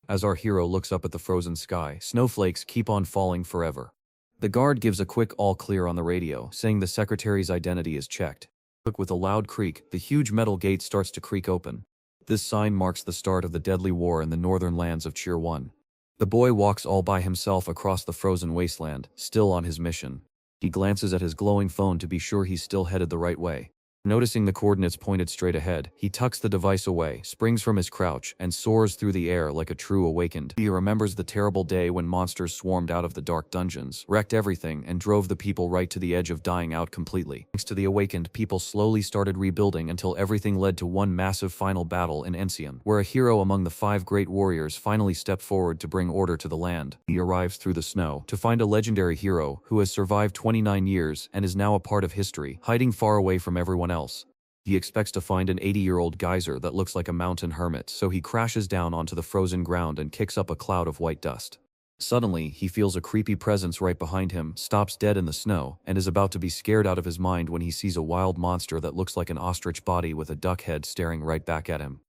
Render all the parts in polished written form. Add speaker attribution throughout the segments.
Speaker 1: As our hero looks up at the frozen sky, snowflakes keep on falling forever. The guard gives a quick all clear on the radio, saying the secretary's identity is checked. With a loud creak, the huge metal gate starts to creak open. This sign marks the start of the deadly war in the northern lands of Tier 1. The boy walks all by himself across the frozen wasteland, still on his mission. He glances at his glowing phone to be sure he's still headed the right way. Noticing the coordinates pointed straight ahead, he tucks the device away, springs from his crouch, and soars through the air like a true awakened. He remembers the terrible day when monsters swarmed out of the dark dungeons, wrecked everything, and drove the people right to the edge of dying out completely. Thanks to the awakened, people slowly started rebuilding until everything led to one massive final battle in Encian, where a hero among the 5 great warriors finally stepped forward to bring order to the land. He arrives through the snow to find a legendary hero who has survived 29 years and is now a part of history, hiding far away from everyone else. He expects to find an 80-year-old geyser that looks like a mountain hermit, so he crashes down onto the frozen ground and kicks up a cloud of white dust. Suddenly, he feels a creepy presence right behind him, stops dead in the snow, and is about to be scared out of his mind when he sees a wild monster that looks like an ostrich body with a duck head staring right back at him.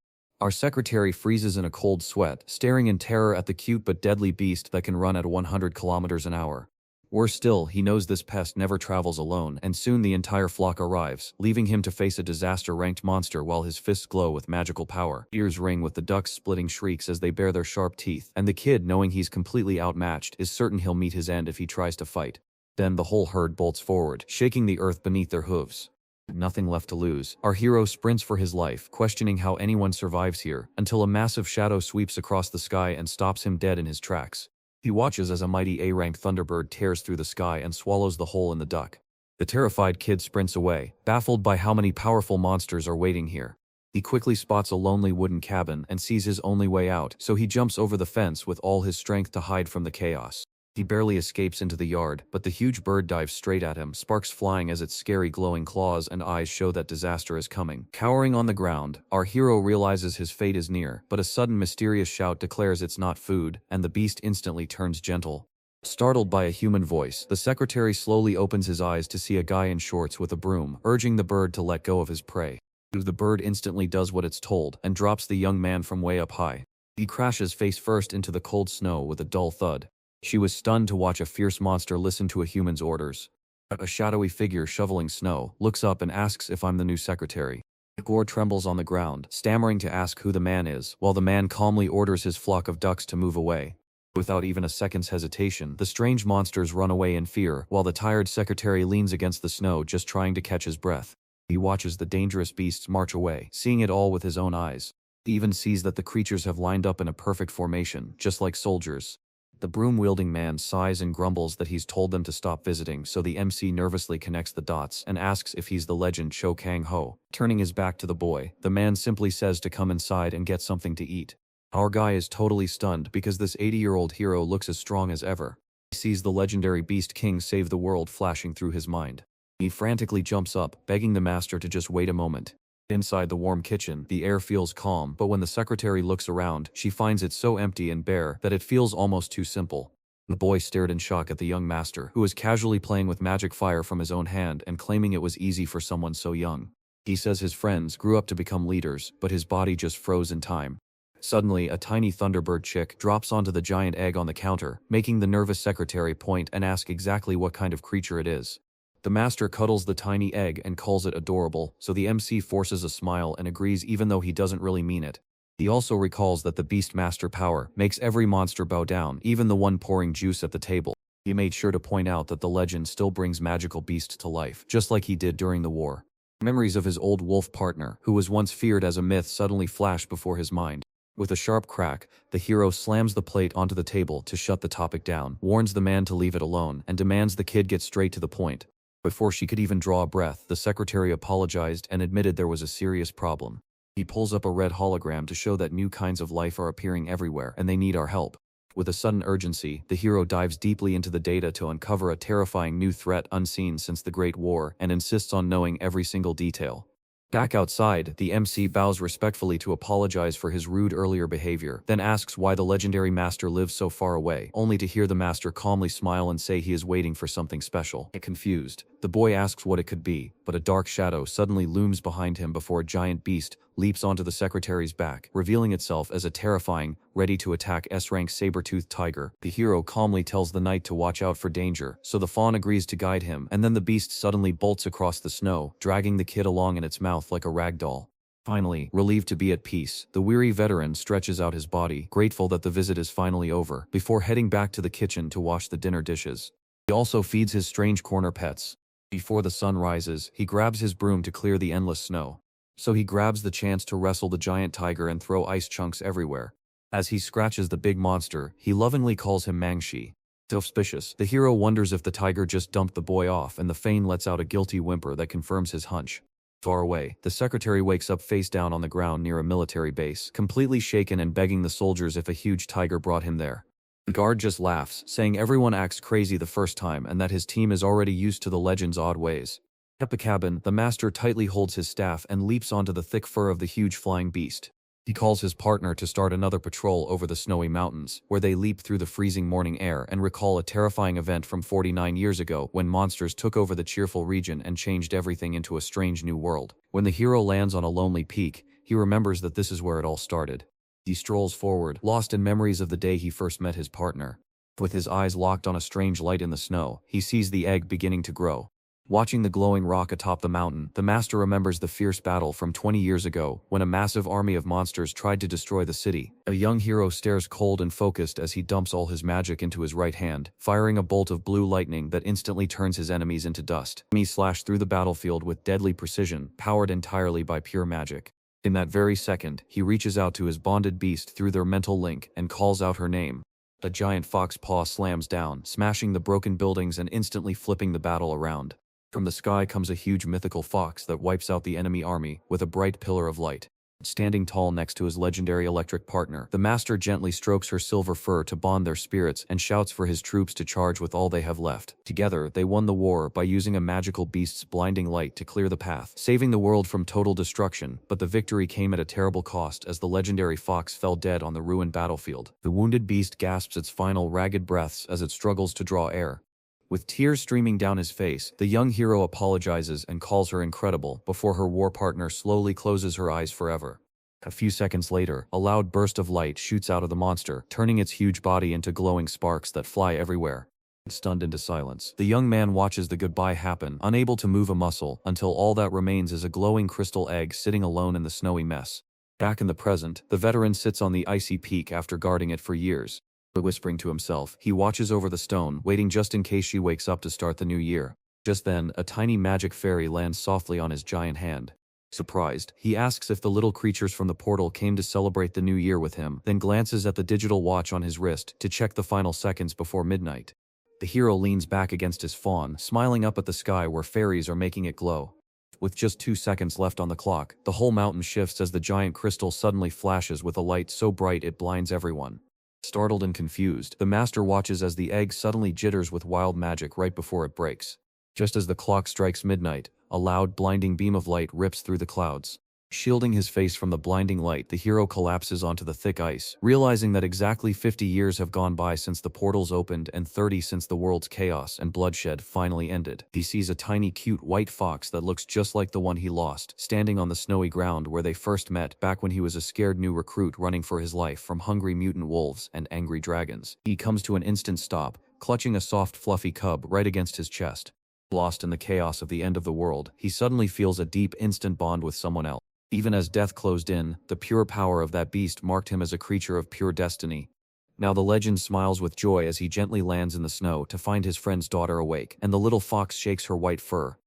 Speaker 1: Our secretary freezes in a cold sweat, staring in terror at the cute but deadly beast that can run at 100 kilometers an hour. Worse still, he knows this pest never travels alone, and soon the entire flock arrives, leaving him to face a disaster-ranked monster while his fists glow with magical power. Ears ring with the ducks splitting shrieks as they bare their sharp teeth, and the kid, knowing he's completely outmatched, is certain he'll meet his end if he tries to fight. Then the whole herd bolts forward, shaking the earth beneath their hooves. Nothing left to lose. Our hero sprints for his life, questioning how anyone survives here, until a massive shadow sweeps across the sky and stops him dead in his tracks. He watches as a mighty A-rank thunderbird tears through the sky and swallows the hole in the duck. The terrified kid sprints away, baffled by how many powerful monsters are waiting here. He quickly spots a lonely wooden cabin and sees his only way out, so he jumps over the fence with all his strength to hide from the chaos. He barely escapes into the yard, but the huge bird dives straight at him, sparks flying as its scary glowing claws and eyes show that disaster is coming. Cowering on the ground, our hero realizes his fate is near, but a sudden mysterious shout declares it's not food, and the beast instantly turns gentle. Startled by a human voice, the secretary slowly opens his eyes to see a guy in shorts with a broom, urging the bird to let go of his prey. The bird instantly does what it's told, and drops the young man from way up high. He crashes face first into the cold snow with a dull thud. She was stunned to watch a fierce monster listen to a human's orders. A shadowy figure shoveling snow looks up and asks if I'm the new secretary. Gore trembles on the ground, stammering to ask who the man is, while the man calmly orders his flock of ducks to move away. Without even a second's hesitation, the strange monsters run away in fear, while the tired secretary leans against the snow just trying to catch his breath. He watches the dangerous beasts march away, seeing it all with his own eyes. He even sees that the creatures have lined up in a perfect formation, just like soldiers. The broom-wielding man sighs and grumbles that he's told them to stop visiting, so the MC nervously connects the dots and asks if he's the legend Cho Kang-ho. Turning his back to the boy, the man simply says to come inside and get something to eat. Our guy is totally stunned because this 80-year-old hero looks as strong as ever. He sees the legendary Beast King save the world flashing through his mind. He frantically jumps up, begging the master to just wait a moment. Inside the warm kitchen, the air feels calm, but when the secretary looks around, she finds it so empty and bare that it feels almost too simple. The boy stared in shock at the young master, who was casually playing with magic fire from his own hand and claiming it was easy for someone so young. He says his friends grew up to become leaders, but his body just froze in time. Suddenly, a tiny thunderbird chick drops onto the giant egg on the counter, making the nervous secretary point and ask exactly what kind of creature it is. The master cuddles the tiny egg and calls it adorable, so the MC forces a smile and agrees even though he doesn't really mean it. He also recalls that the Beast Master power makes every monster bow down, even the one pouring juice at the table. He made sure to point out that the legend still brings magical beasts to life, just like he did during the war. Memories of his old wolf partner, who was once feared as a myth, suddenly flash before his mind. With a sharp crack, the hero slams the plate onto the table to shut the topic down, warns the man to leave it alone, and demands the kid get straight to the point. Before she could even draw a breath, the secretary apologized and admitted there was a serious problem. He pulls up a red hologram to show that new kinds of life are appearing everywhere and they need our help. With a sudden urgency, the hero dives deeply into the data to uncover a terrifying new threat unseen since the Great War and insists on knowing every single detail. Back outside, the MC bows respectfully to apologize for his rude earlier behavior, then asks why the legendary master lives so far away, only to hear the master calmly smile and say he is waiting for something special. Confused, the boy asks what it could be, but a dark shadow suddenly looms behind him before a giant beast leaps onto the secretary's back, revealing itself as a terrifying, ready-to-attack S-rank saber-toothed tiger. The hero calmly tells the knight to watch out for danger, so the fawn agrees to guide him, and then the beast suddenly bolts across the snow, dragging the kid along in its mouth like a rag doll. Finally, relieved to be at peace, the weary veteran stretches out his body, grateful that the visit is finally over, before heading back to the kitchen to wash the dinner dishes. He also feeds his strange corner pets. Before the sun rises, he grabs his broom to clear the endless snow. So he grabs the chance to wrestle the giant tiger and throw ice chunks everywhere. As he scratches the big monster, he lovingly calls him Mangshi. Suspicious, the hero wonders if the tiger just dumped the boy off, and the Fane lets out a guilty whimper that confirms his hunch. Far away, the secretary wakes up face down on the ground near a military base, completely shaken and begging the soldiers if a huge tiger brought him there. The guard just laughs, saying everyone acts crazy the first time and that his team is already used to the legend's odd ways. At the cabin, the master tightly holds his staff and leaps onto the thick fur of the huge flying beast. He calls his partner to start another patrol over the snowy mountains, where they leap through the freezing morning air and recall a terrifying event from 49 years ago when monsters took over the cheerful region and changed everything into a strange new world. When the hero lands on a lonely peak, he remembers that this is where it all started. He strolls forward, lost in memories of the day he first met his partner. With his eyes locked on a strange light in the snow, he sees the egg beginning to grow. Watching the glowing rock atop the mountain, the master remembers the fierce battle from 20 years ago, when a massive army of monsters tried to destroy the city. A young hero stares cold and focused as he dumps all his magic into his right hand, firing a bolt of blue lightning that instantly turns his enemies into dust. Enemies slash through the battlefield with deadly precision, powered entirely by pure magic. In that very second, he reaches out to his bonded beast through their mental link and calls out her name. A giant fox paw slams down, smashing the broken buildings and instantly flipping the battle around. From the sky comes a huge mythical fox that wipes out the enemy army with a bright pillar of light. Standing tall next to his legendary electric partner, the master gently strokes her silver fur to bond their spirits and shouts for his troops to charge with all they have left. Together, they won the war by using a magical beast's blinding light to clear the path, saving the world from total destruction, but the victory came at a terrible cost as the legendary fox fell dead on the ruined battlefield. The wounded beast gasps its final ragged breaths as it struggles to draw air. With tears streaming down his face, the young hero apologizes and calls her incredible before her war partner slowly closes her eyes forever. A few seconds later, a loud burst of light shoots out of the monster, turning its huge body into glowing sparks that fly everywhere. Stunned into silence, the young man watches the goodbye happen, unable to move a muscle, until all that remains is a glowing crystal egg sitting alone in the snowy mess. Back in the present, the veteran sits on the icy peak after guarding it for years. Whispering to himself, he watches over the stone, waiting just in case she wakes up to start the new year. Just then, a tiny magic fairy lands softly on his giant hand. Surprised, he asks if the little creatures from the portal came to celebrate the new year with him, then glances at the digital watch on his wrist to check the final seconds before midnight. The hero leans back against his fawn, smiling up at the sky where fairies are making it glow. With just 2 seconds left on the clock, the whole mountain shifts as the giant crystal suddenly flashes with a light so bright it blinds everyone. Startled and confused, the master watches as the egg suddenly jitters with wild magic right before it breaks. Just as the clock strikes midnight, a loud, blinding beam of light rips through the clouds. Shielding his face from the blinding light, the hero collapses onto the thick ice, realizing that exactly 50 years have gone by since the portals opened and 30 since the world's chaos and bloodshed finally ended. He sees a tiny, cute white fox that looks just like the one he lost, standing on the snowy ground where they first met back when he was a scared new recruit running for his life from hungry mutant wolves and angry dragons. He comes to an instant stop, clutching a soft, fluffy cub right against his chest. Lost in the chaos of the end of the world, he suddenly feels a deep, instant bond with someone else. Even as death closed in, the pure power of that beast marked him as a creature of pure destiny. Now the legend smiles with joy as he gently lands in the snow to find his friend's daughter awake, and the little fox shakes her white fur.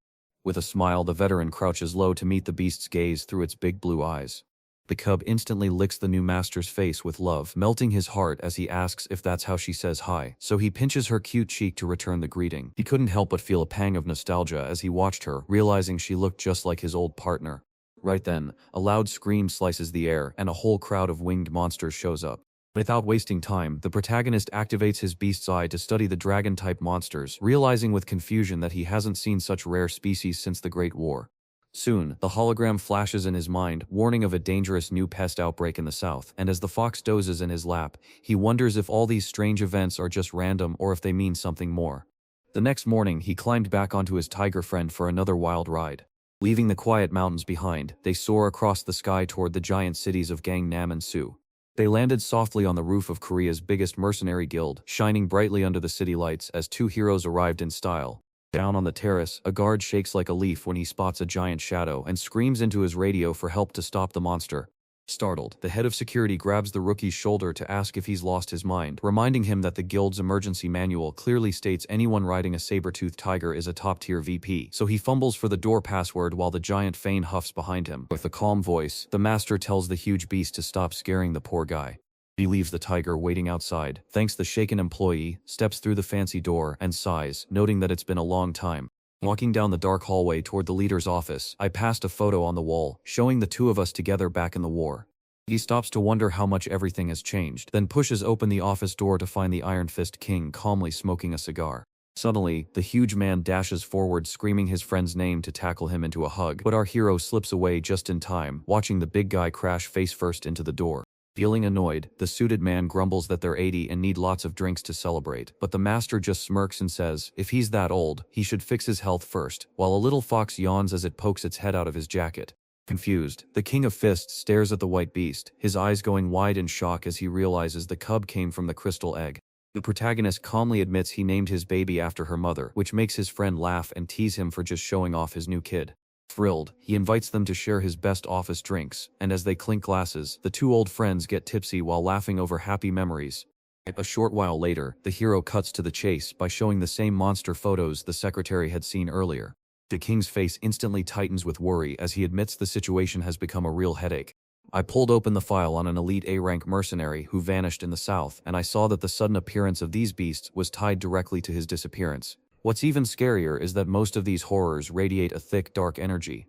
Speaker 1: With a smile, the veteran crouches low to meet the beast's gaze through its big blue eyes. The cub instantly licks the new master's face with love, melting his heart as he asks if that's how she says hi, so he pinches her cute cheek to return the greeting. He couldn't help but feel a pang of nostalgia as he watched her, realizing she looked just like his old partner. Right then, a loud scream slices the air, and a whole crowd of winged monsters shows up. Without wasting time, the protagonist activates his beast's eye to study the dragon-type monsters, realizing with confusion that he hasn't seen such rare species since the Great War. Soon, the hologram flashes in his mind, warning of a dangerous new pest outbreak in the south, and as the fox dozes in his lap, he wonders if all these strange events are just random or if they mean something more. The next morning, he climbed back onto his tiger friend for another wild ride. Leaving the quiet mountains behind, they soar across the sky toward the giant cities of Gangnam and Seoul. They landed softly on the roof of Korea's biggest mercenary guild, shining brightly under the city lights as two heroes arrived in style. Down on the terrace, a guard shakes like a leaf when he spots a giant shadow and screams into his radio for help to stop the monster. Startled, the head of security grabs the rookie's shoulder to ask if he's lost his mind, reminding him that the guild's emergency manual clearly states anyone riding a saber-toothed tiger is a top-tier VP, so he fumbles for the door password while the giant Fane huffs behind him. With a calm voice, the master tells the huge beast to stop scaring the poor guy. He leaves the tiger waiting outside, thanks the shaken employee, steps through the fancy door, and sighs, noting that it's been a long time. Walking down the dark hallway toward the leader's office, I passed a photo on the wall, showing the two of us together back in the war. He stops to wonder how much everything has changed, then pushes open the office door to find the Iron Fist King calmly smoking a cigar. Suddenly, the huge man dashes forward screaming his friend's name to tackle him into a hug, but our hero slips away just in time, watching the big guy crash face first into the door. Feeling annoyed, the suited man grumbles that they're 80 and need lots of drinks to celebrate, but the master just smirks and says, if he's that old, he should fix his health first, while a little fox yawns as it pokes its head out of his jacket. Confused, the King of Fists stares at the white beast, his eyes going wide in shock as he realizes the cub came from the crystal egg. The protagonist calmly admits he named his baby after her mother, which makes his friend laugh and tease him for just showing off his new kid. Thrilled, he invites them to share his best office drinks, and as they clink glasses, the two old friends get tipsy while laughing over happy memories. A short while later, the hero cuts to the chase by showing the same monster photos the secretary had seen earlier. The king's face instantly tightens with worry as he admits the situation has become a real headache. I pulled open the file on an elite A-rank mercenary who vanished in the south, and I saw that the sudden appearance of these beasts was tied directly to his disappearance. What's even scarier is that most of these horrors radiate a thick, dark energy.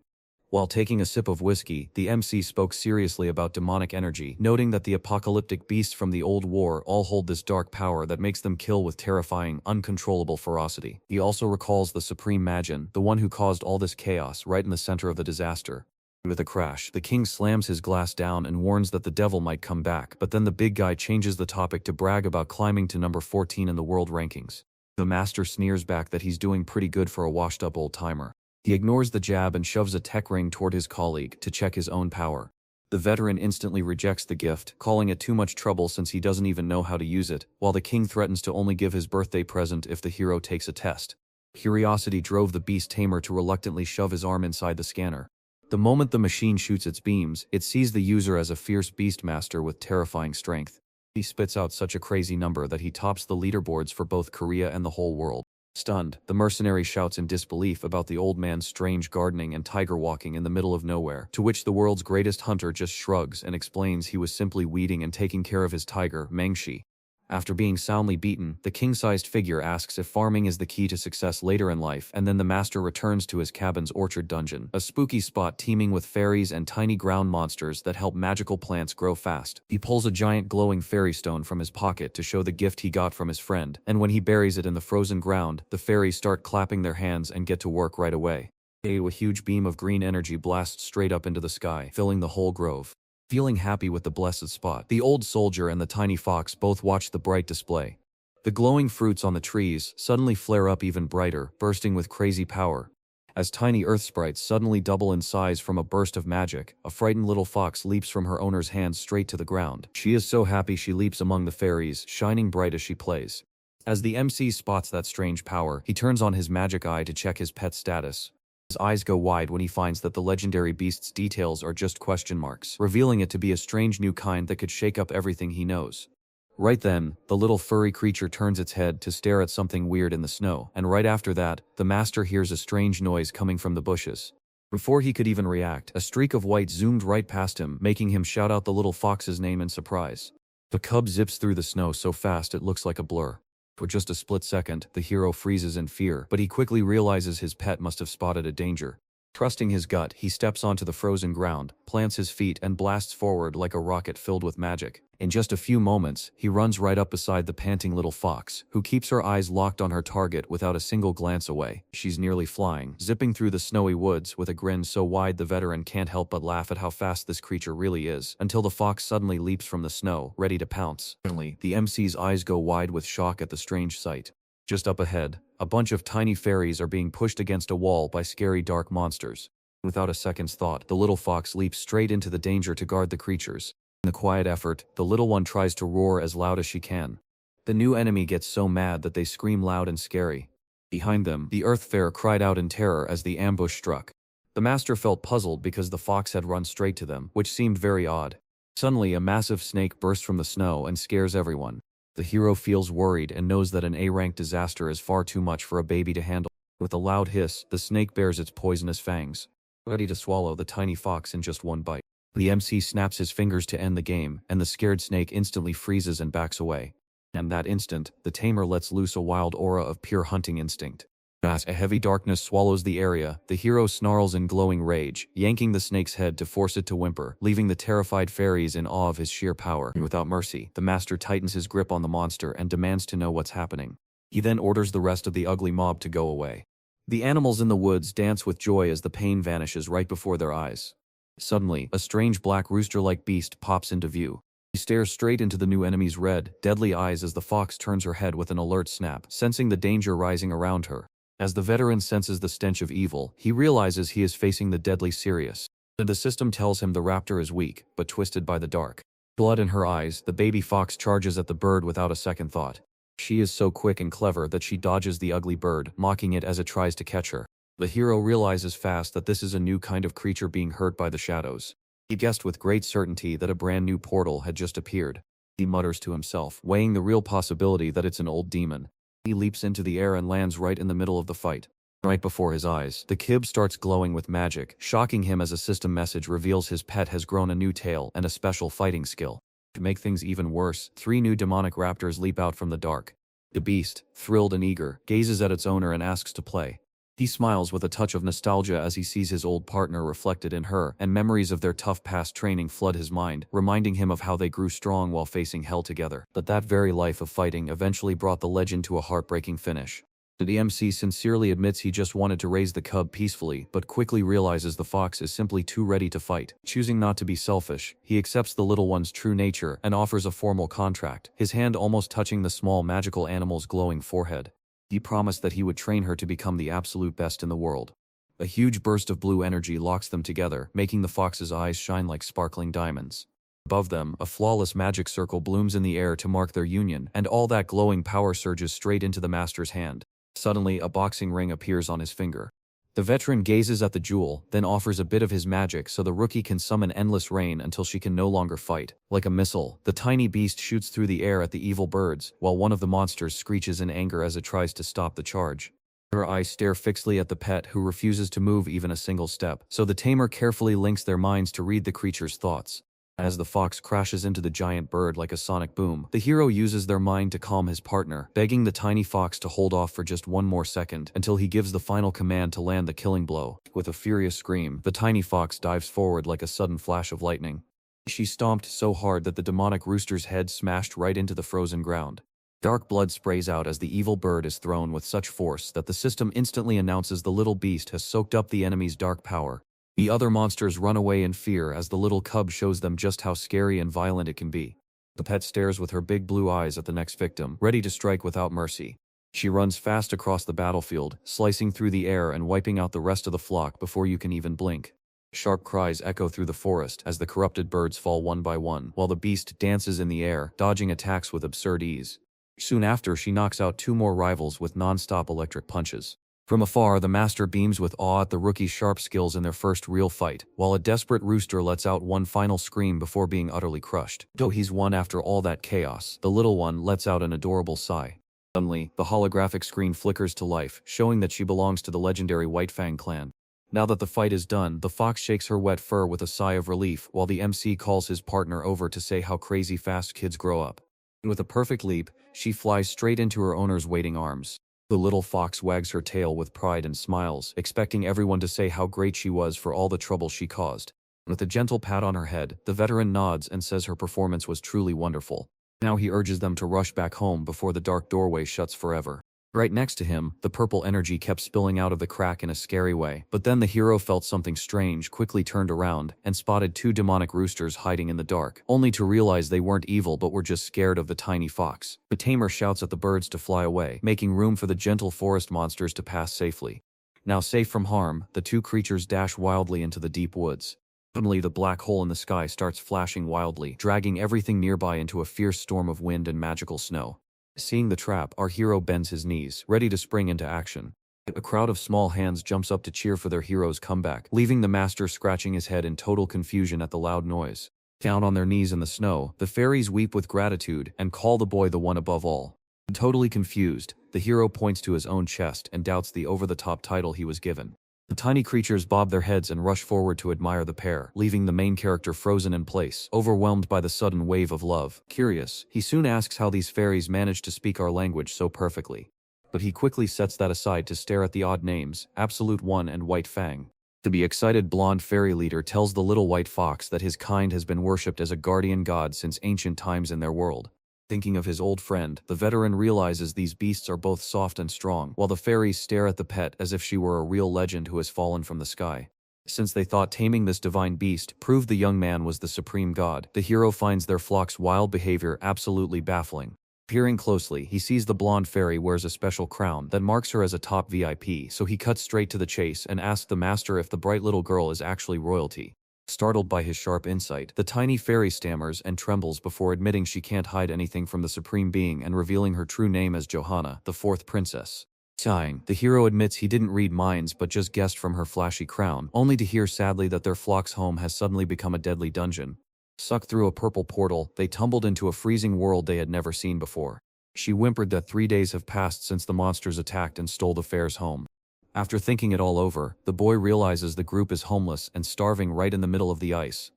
Speaker 1: While taking a sip of whiskey, the MC spoke seriously about demonic energy, noting that the apocalyptic beasts from the old war all hold this dark power that makes them kill with terrifying, uncontrollable ferocity. He also recalls the Supreme Magin, the one who caused all this chaos, right in the center of the disaster. With a crash, the king slams his glass down and warns that the devil might come back, but then the big guy changes the topic to brag about climbing to number 14 in the world rankings. The master sneers back that he's doing pretty good for a washed-up old-timer. He ignores the jab and shoves a tech ring toward his colleague to check his own power. The veteran instantly rejects the gift, calling it too much trouble since he doesn't even know how to use it, while the king threatens to only give his birthday present if the hero takes a test. Curiosity drove the beast tamer to reluctantly shove his arm inside the scanner. The moment the machine shoots its beams, it sees the user as a fierce beastmaster with terrifying strength. He spits out such a crazy number that he tops the leaderboards for both Korea and the whole world. Stunned, the mercenary shouts in disbelief about the old man's strange gardening and tiger walking in the middle of nowhere, to which the world's greatest hunter just shrugs and explains he was simply weeding and taking care of his tiger, Mangshi. After being soundly beaten, the king-sized figure asks if farming is the key to success later in life, and then the master returns to his cabin's orchard dungeon, a spooky spot teeming with fairies and tiny ground monsters that help magical plants grow fast. He pulls a giant glowing fairy stone from his pocket to show the gift he got from his friend, and when he buries it in the frozen ground, the fairies start clapping their hands and get to work right away. A huge beam of green energy blasts straight up into the sky, filling the whole grove. Feeling happy with the blessed spot, the old soldier and the tiny fox both watch the bright display. The glowing fruits on the trees suddenly flare up even brighter, bursting with crazy power. As tiny earth sprites suddenly double in size from a burst of magic, a frightened little fox leaps from her owner's hands straight to the ground. She is so happy she leaps among the fairies, shining bright as she plays. As the MC spots that strange power, he turns on his magic eye to check his pet's status. His eyes go wide when he finds that the legendary beast's details are just question marks, revealing it to be a strange new kind that could shake up everything he knows. Right then, the little furry creature turns its head to stare at something weird in the snow, and right after that, the master hears a strange noise coming from the bushes. Before he could even react, a streak of white zoomed right past him, making him shout out the little fox's name in surprise. The cub zips through the snow so fast it looks like a blur. For just a split second, the hero freezes in fear, but he quickly realizes his pet must have spotted a danger. Trusting his gut, he steps onto the frozen ground, plants his feet, and blasts forward like a rocket filled with magic. In just a few moments, he runs right up beside the panting little fox, who keeps her eyes locked on her target without a single glance away. She's nearly flying, zipping through the snowy woods with a grin so wide the veteran can't help but laugh at how fast this creature really is, until the fox suddenly leaps from the snow, ready to pounce. Suddenly, the MC's eyes go wide with shock at the strange sight. Just up ahead, a bunch of tiny fairies are being pushed against a wall by scary dark monsters. Without a second's thought, the little fox leaps straight into the danger to guard the creatures. In a quiet effort, the little one tries to roar as loud as she can. The new enemy gets so mad that they scream loud and scary. Behind them, the Earthfare cried out in terror as the ambush struck. The master felt puzzled because the fox had run straight to them, which seemed very odd. Suddenly, a massive snake bursts from the snow and scares everyone. The hero feels worried and knows that an A-rank disaster is far too much for a baby to handle. With a loud hiss, the snake bares its poisonous fangs, ready to swallow the tiny fox in just one bite. The MC snaps his fingers to end the game, and the scared snake instantly freezes and backs away. And that instant, the tamer lets loose a wild aura of pure hunting instinct. As a heavy darkness swallows the area, the hero snarls in glowing rage, yanking the snake's head to force it to whimper, leaving the terrified fairies in awe of his sheer power. Without mercy, the master tightens his grip on the monster and demands to know what's happening. He then orders the rest of the ugly mob to go away. The animals in the woods dance with joy as the pain vanishes right before their eyes. Suddenly, a strange black rooster-like beast pops into view. He stares straight into the new enemy's red, deadly eyes as the fox turns her head with an alert snap, sensing the danger rising around her. As the veteran senses the stench of evil, he realizes he is facing the deadly Sirius. The system tells him the raptor is weak, but twisted by the dark. Blood in her eyes, the baby fox charges at the bird without a second thought. She is so quick and clever that she dodges the ugly bird, mocking it as it tries to catch her. The hero realizes fast that this is a new kind of creature being hurt by the shadows. He guessed with great certainty that a brand new portal had just appeared. He mutters to himself, weighing the real possibility that it's an old demon. He leaps into the air and lands right in the middle of the fight. Right before his eyes, the kib starts glowing with magic, shocking him as a system message reveals his pet has grown a new tail and a special fighting skill. To make things even worse, 3 new demonic raptors leap out from the dark. The beast, thrilled and eager, gazes at its owner and asks to play. He smiles with a touch of nostalgia as he sees his old partner reflected in her, and memories of their tough past training flood his mind, reminding him of how they grew strong while facing hell together. But that very life of fighting eventually brought the legend to a heartbreaking finish. The MC sincerely admits he just wanted to raise the cub peacefully, but quickly realizes the fox is simply too ready to fight. Choosing not to be selfish, he accepts the little one's true nature and offers a formal contract, his hand almost touching the small magical animal's glowing forehead. He promised that he would train her to become the absolute best in the world. A huge burst of blue energy locks them together, making the fox's eyes shine like sparkling diamonds. Above them, a flawless magic circle blooms in the air to mark their union, and all that glowing power surges straight into the master's hand. Suddenly, a boxing ring appears on his finger. The veteran gazes at the jewel, then offers a bit of his magic so the rookie can summon endless rain until she can no longer fight. Like a missile, the tiny beast shoots through the air at the evil birds, while one of the monsters screeches in anger as it tries to stop the charge. Her eyes stare fixedly at the pet who refuses to move even a single step, so the tamer carefully links their minds to read the creature's thoughts. As the fox crashes into the giant bird like a sonic boom, the hero uses their mind to calm his partner, begging the tiny fox to hold off for just one more second until he gives the final command to land the killing blow. With a furious scream, the tiny fox dives forward like a sudden flash of lightning. She stomped so hard that the demonic rooster's head smashed right into the frozen ground. Dark blood sprays out as the evil bird is thrown with such force that the system instantly announces the little beast has soaked up the enemy's dark power. The other monsters run away in fear as the little cub shows them just how scary and violent it can be. The pet stares with her big blue eyes at the next victim, ready to strike without mercy. She runs fast across the battlefield, slicing through the air and wiping out the rest of the flock before you can even blink. Sharp cries echo through the forest as the corrupted birds fall one by one, while the beast dances in the air, dodging attacks with absurd ease. Soon after, she knocks out 2 more rivals with non-stop electric punches. From afar, the master beams with awe at the rookie's sharp skills in their first real fight, while a desperate rooster lets out one final scream before being utterly crushed. Though he's won after all that chaos, the little one lets out an adorable sigh. Suddenly, the holographic screen flickers to life, showing that she belongs to the legendary White Fang clan. Now that the fight is done, the fox shakes her wet fur with a sigh of relief, while the MC calls his partner over to say how crazy fast kids grow up. With a perfect leap, she flies straight into her owner's waiting arms. The little fox wags her tail with pride and smiles, expecting everyone to say how great she was for all the trouble she caused. With a gentle pat on her head, the veteran nods and says her performance was truly wonderful. Now he urges them to rush back home before the dark doorway shuts forever. Right next to him, the purple energy kept spilling out of the crack in a scary way, but then the hero felt something strange, quickly turned around, and spotted 2 demonic roosters hiding in the dark, only to realize they weren't evil but were just scared of the tiny fox. The tamer shouts at the birds to fly away, making room for the gentle forest monsters to pass safely. Now safe from harm, the two creatures dash wildly into the deep woods. Suddenly the black hole in the sky starts flashing wildly, dragging everything nearby into a fierce storm of wind and magical snow. Seeing the trap, our hero bends his knees, ready to spring into action. A crowd of small hands jumps up to cheer for their hero's comeback, leaving the master scratching his head in total confusion at the loud noise. Down on their knees in the snow, the fairies weep with gratitude and call the boy the one above all. Totally confused, the hero points to his own chest and doubts the over-the-top title he was given. The tiny creatures bob their heads and rush forward to admire the pair, leaving the main character frozen in place, overwhelmed by the sudden wave of love. Curious, he soon asks how these fairies managed to speak our language so perfectly. But he quickly sets that aside to stare at the odd names, Absolute One and White Fang. The excited blonde fairy leader tells the little white fox that his kind has been worshipped as a guardian god since ancient times in their world. Thinking of his old friend, the veteran realizes these beasts are both soft and strong, while the fairies stare at the pet as if she were a real legend who has fallen from the sky. Since they thought taming this divine beast proved the young man was the supreme god, the hero finds their flock's wild behavior absolutely baffling. Peering closely, he sees the blonde fairy wears a special crown that marks her as a top VIP, so he cuts straight to the chase and asks the master if the bright little girl is actually royalty. Startled by his sharp insight, the tiny fairy stammers and trembles before admitting she can't hide anything from the supreme being and revealing her true name as Johanna, the fourth princess. Sighing, the hero admits he didn't read minds but just guessed from her flashy crown, only to hear sadly that their flock's home has suddenly become a deadly dungeon. Sucked through a purple portal, they tumbled into a freezing world they had never seen before. She whimpered that 3 days have passed since the monsters attacked and stole the fair's home. After thinking it all over, the boy realizes the group is homeless and starving right in the middle of the ice.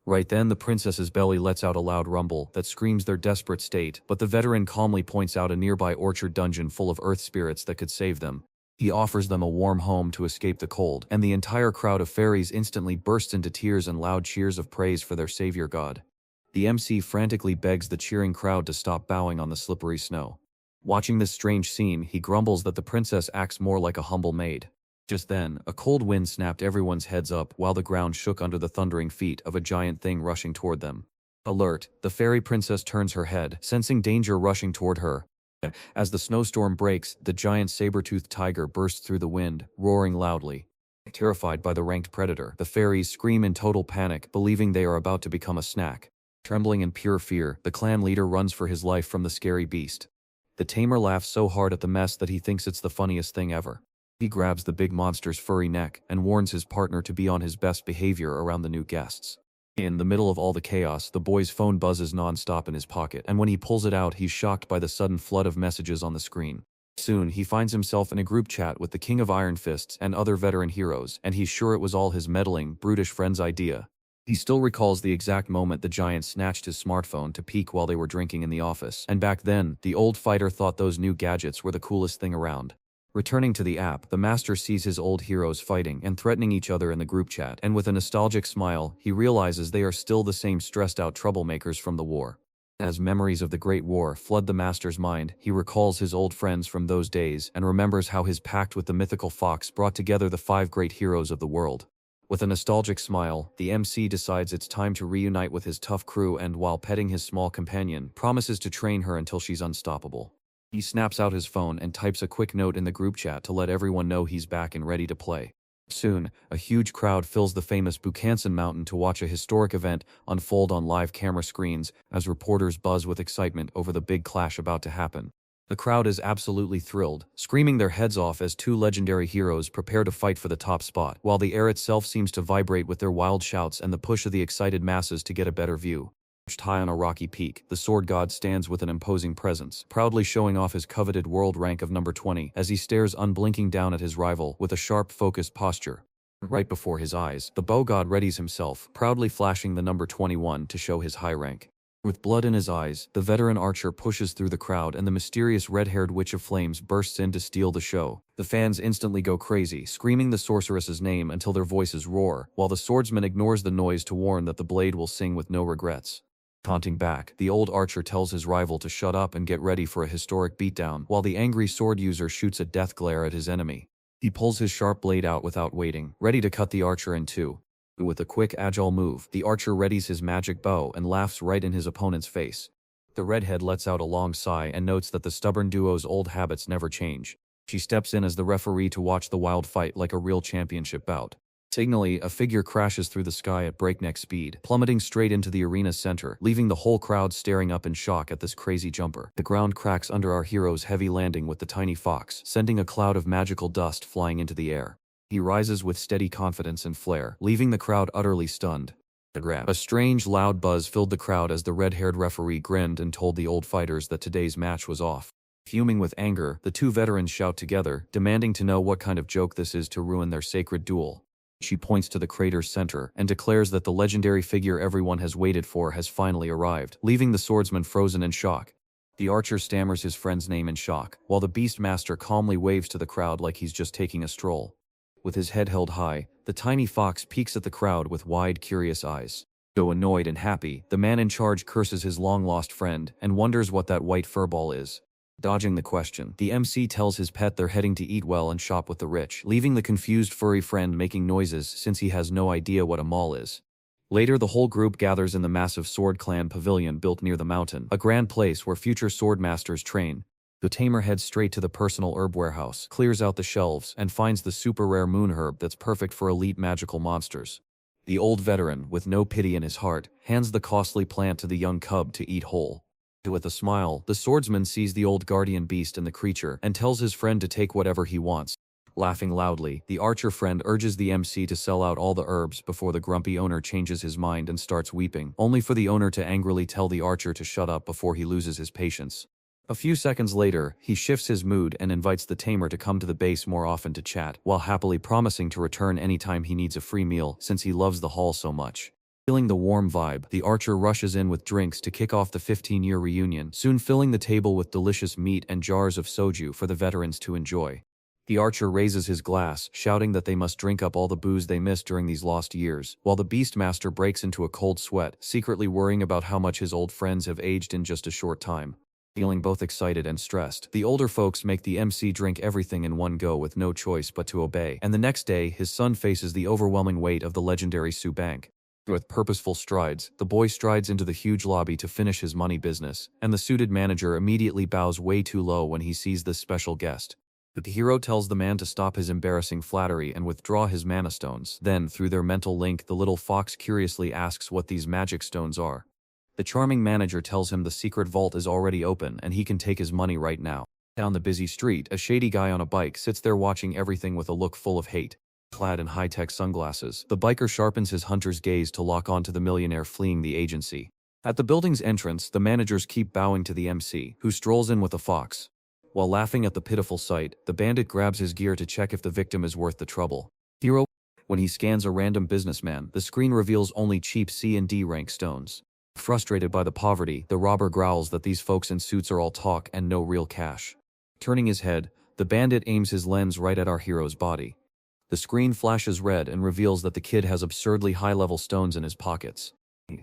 Speaker 1: Right then the princess's belly lets out a loud rumble that screams their desperate state, but the veteran calmly points out a nearby orchard dungeon full of earth spirits that could save them. He offers them a warm home to escape the cold, and the entire crowd of fairies instantly bursts into tears and loud cheers of praise for their savior god. The MC frantically begs the cheering crowd to stop bowing on the slippery snow. Watching this strange scene, he grumbles that the princess acts more like a humble maid. Just then, a cold wind snapped everyone's heads up while the ground shook under the thundering feet of a giant thing rushing toward them. Alert, the fairy princess turns her head, sensing danger rushing toward her. As the snowstorm breaks, the giant saber-toothed tiger bursts through the wind, roaring loudly. Terrified by the ranked predator, the fairies scream in total panic, believing they are about to become a snack. Trembling in pure fear, the clan leader runs for his life from the scary beast. The tamer laughs so hard at the mess that he thinks it's the funniest thing ever. He grabs the big monster's furry neck and warns his partner to be on his best behavior around the new guests. In the middle of all the chaos, the boy's phone buzzes non-stop in his pocket, and when he pulls it out, he's shocked by the sudden flood of messages on the screen. Soon, he finds himself in a group chat with the King of Iron Fists and other veteran heroes, and he's sure it was all his meddling, brutish friend's idea. He still recalls the exact moment the giant snatched his smartphone to peek while they were drinking in the office, and back then, the old fighter thought those new gadgets were the coolest thing around. Returning to the app, the master sees his old heroes fighting and threatening each other in the group chat, and with a nostalgic smile, he realizes they are still the same stressed-out troublemakers from the war. As memories of the Great War flood the master's mind, he recalls his old friends from those days and remembers how his pact with the mythical fox brought together the 5 great heroes of the world. With a nostalgic smile, the MC decides it's time to reunite with his tough crew and, while petting his small companion, promises to train her until she's unstoppable. He snaps out his phone and types a quick note in the group chat to let everyone know he's back and ready to play. Soon, a huge crowd fills the famous Bukansan Mountain to watch a historic event unfold on live camera screens as reporters buzz with excitement over the big clash about to happen. The crowd is absolutely thrilled, screaming their heads off as 2 legendary heroes prepare to fight for the top spot, while the air itself seems to vibrate with their wild shouts and the push of the excited masses to get a better view. Perched high on a rocky peak, the sword god stands with an imposing presence, proudly showing off his coveted world rank of number 20 as he stares unblinking down at his rival with a sharp, focused posture. Right before his eyes, the bow god readies himself, proudly flashing the number 21 to show his high rank. With blood in his eyes, the veteran archer pushes through the crowd and the mysterious red-haired witch of flames bursts in to steal the show. The fans instantly go crazy, screaming the sorceress's name until their voices roar, while the swordsman ignores the noise to warn that the blade will sing with no regrets. Taunting back, the old archer tells his rival to shut up and get ready for a historic beatdown, while the angry sword user shoots a death glare at his enemy. He pulls his sharp blade out without waiting, ready to cut the archer in two. With a quick, agile move, the archer readies his magic bow and laughs right in his opponent's face. The redhead lets out a long sigh and notes that the stubborn duo's old habits never change. She steps in as the referee to watch the wild fight like a real championship bout. Signally, a figure crashes through the sky at breakneck speed, plummeting straight into the arena's center, leaving the whole crowd staring up in shock at this crazy jumper. The ground cracks under our hero's heavy landing with the tiny fox, sending a cloud of magical dust flying into the air. He rises with steady confidence and flair, leaving the crowd utterly stunned. A strange, loud buzz filled the crowd as the red-haired referee grinned and told the old fighters that today's match was off. Fuming with anger, the two veterans shout together, demanding to know what kind of joke this is to ruin their sacred duel. She points to the crater's center and declares that the legendary figure everyone has waited for has finally arrived, leaving the swordsman frozen in shock. The archer stammers his friend's name in shock, while the Beastmaster calmly waves to the crowd like he's just taking a stroll. With his head held high, the tiny fox peeks at the crowd with wide, curious eyes. Though annoyed and happy, the man in charge curses his long-lost friend and wonders what that white furball is. Dodging the question, the MC tells his pet they're heading to eat well and shop with the rich, leaving the confused furry friend making noises since he has no idea what a mall is. Later, the whole group gathers in the massive Sword Clan pavilion built near the mountain, a grand place where future sword masters train. The tamer heads straight to the personal herb warehouse, clears out the shelves, and finds the super rare moon herb that's perfect for elite magical monsters. The old veteran, with no pity in his heart, hands the costly plant to the young cub to eat whole. With a smile, the swordsman sees the old guardian beast in the creature and tells his friend to take whatever he wants. Laughing loudly, the archer friend urges the MC to sell out all the herbs before the grumpy owner changes his mind and starts weeping, only for the owner to angrily tell the archer to shut up before he loses his patience. A few seconds later, he shifts his mood and invites the tamer to come to the base more often to chat, while happily promising to return anytime he needs a free meal since he loves the hall so much. Feeling the warm vibe, the archer rushes in with drinks to kick off the 15-year reunion, soon filling the table with delicious meat and jars of soju for the veterans to enjoy. The archer raises his glass, shouting that they must drink up all the booze they missed during these lost years, while the Beastmaster breaks into a cold sweat, secretly worrying about how much his old friends have aged in just a short time. Feeling both excited and stressed, the older folks make the MC drink everything in one go with no choice but to obey, and the next day, his son faces the overwhelming weight of the legendary Sue Bank. With purposeful strides, the boy strides into the huge lobby to finish his money business, and the suited manager immediately bows way too low when he sees this special guest. The hero tells the man to stop his embarrassing flattery and withdraw his mana stones. Then, through their mental link, the little fox curiously asks what these magic stones are. The charming manager tells him the secret vault is already open and he can take his money right now. Down the busy street, a shady guy on a bike sits there watching everything with a look full of hate. Clad in high-tech sunglasses, the biker sharpens his hunter's gaze to lock onto the millionaire fleeing the agency. At the building's entrance, the managers keep bowing to the MC, who strolls in with a fox. While laughing at the pitiful sight, the bandit grabs his gear to check if the victim is worth the trouble. When he scans a random businessman, the screen reveals only cheap C and D rank stones. Frustrated by the poverty, the robber growls that these folks in suits are all talk and no real cash. Turning his head, the bandit aims his lens right at our hero's body. The screen flashes red and reveals that the kid has absurdly high-level stones in his pockets.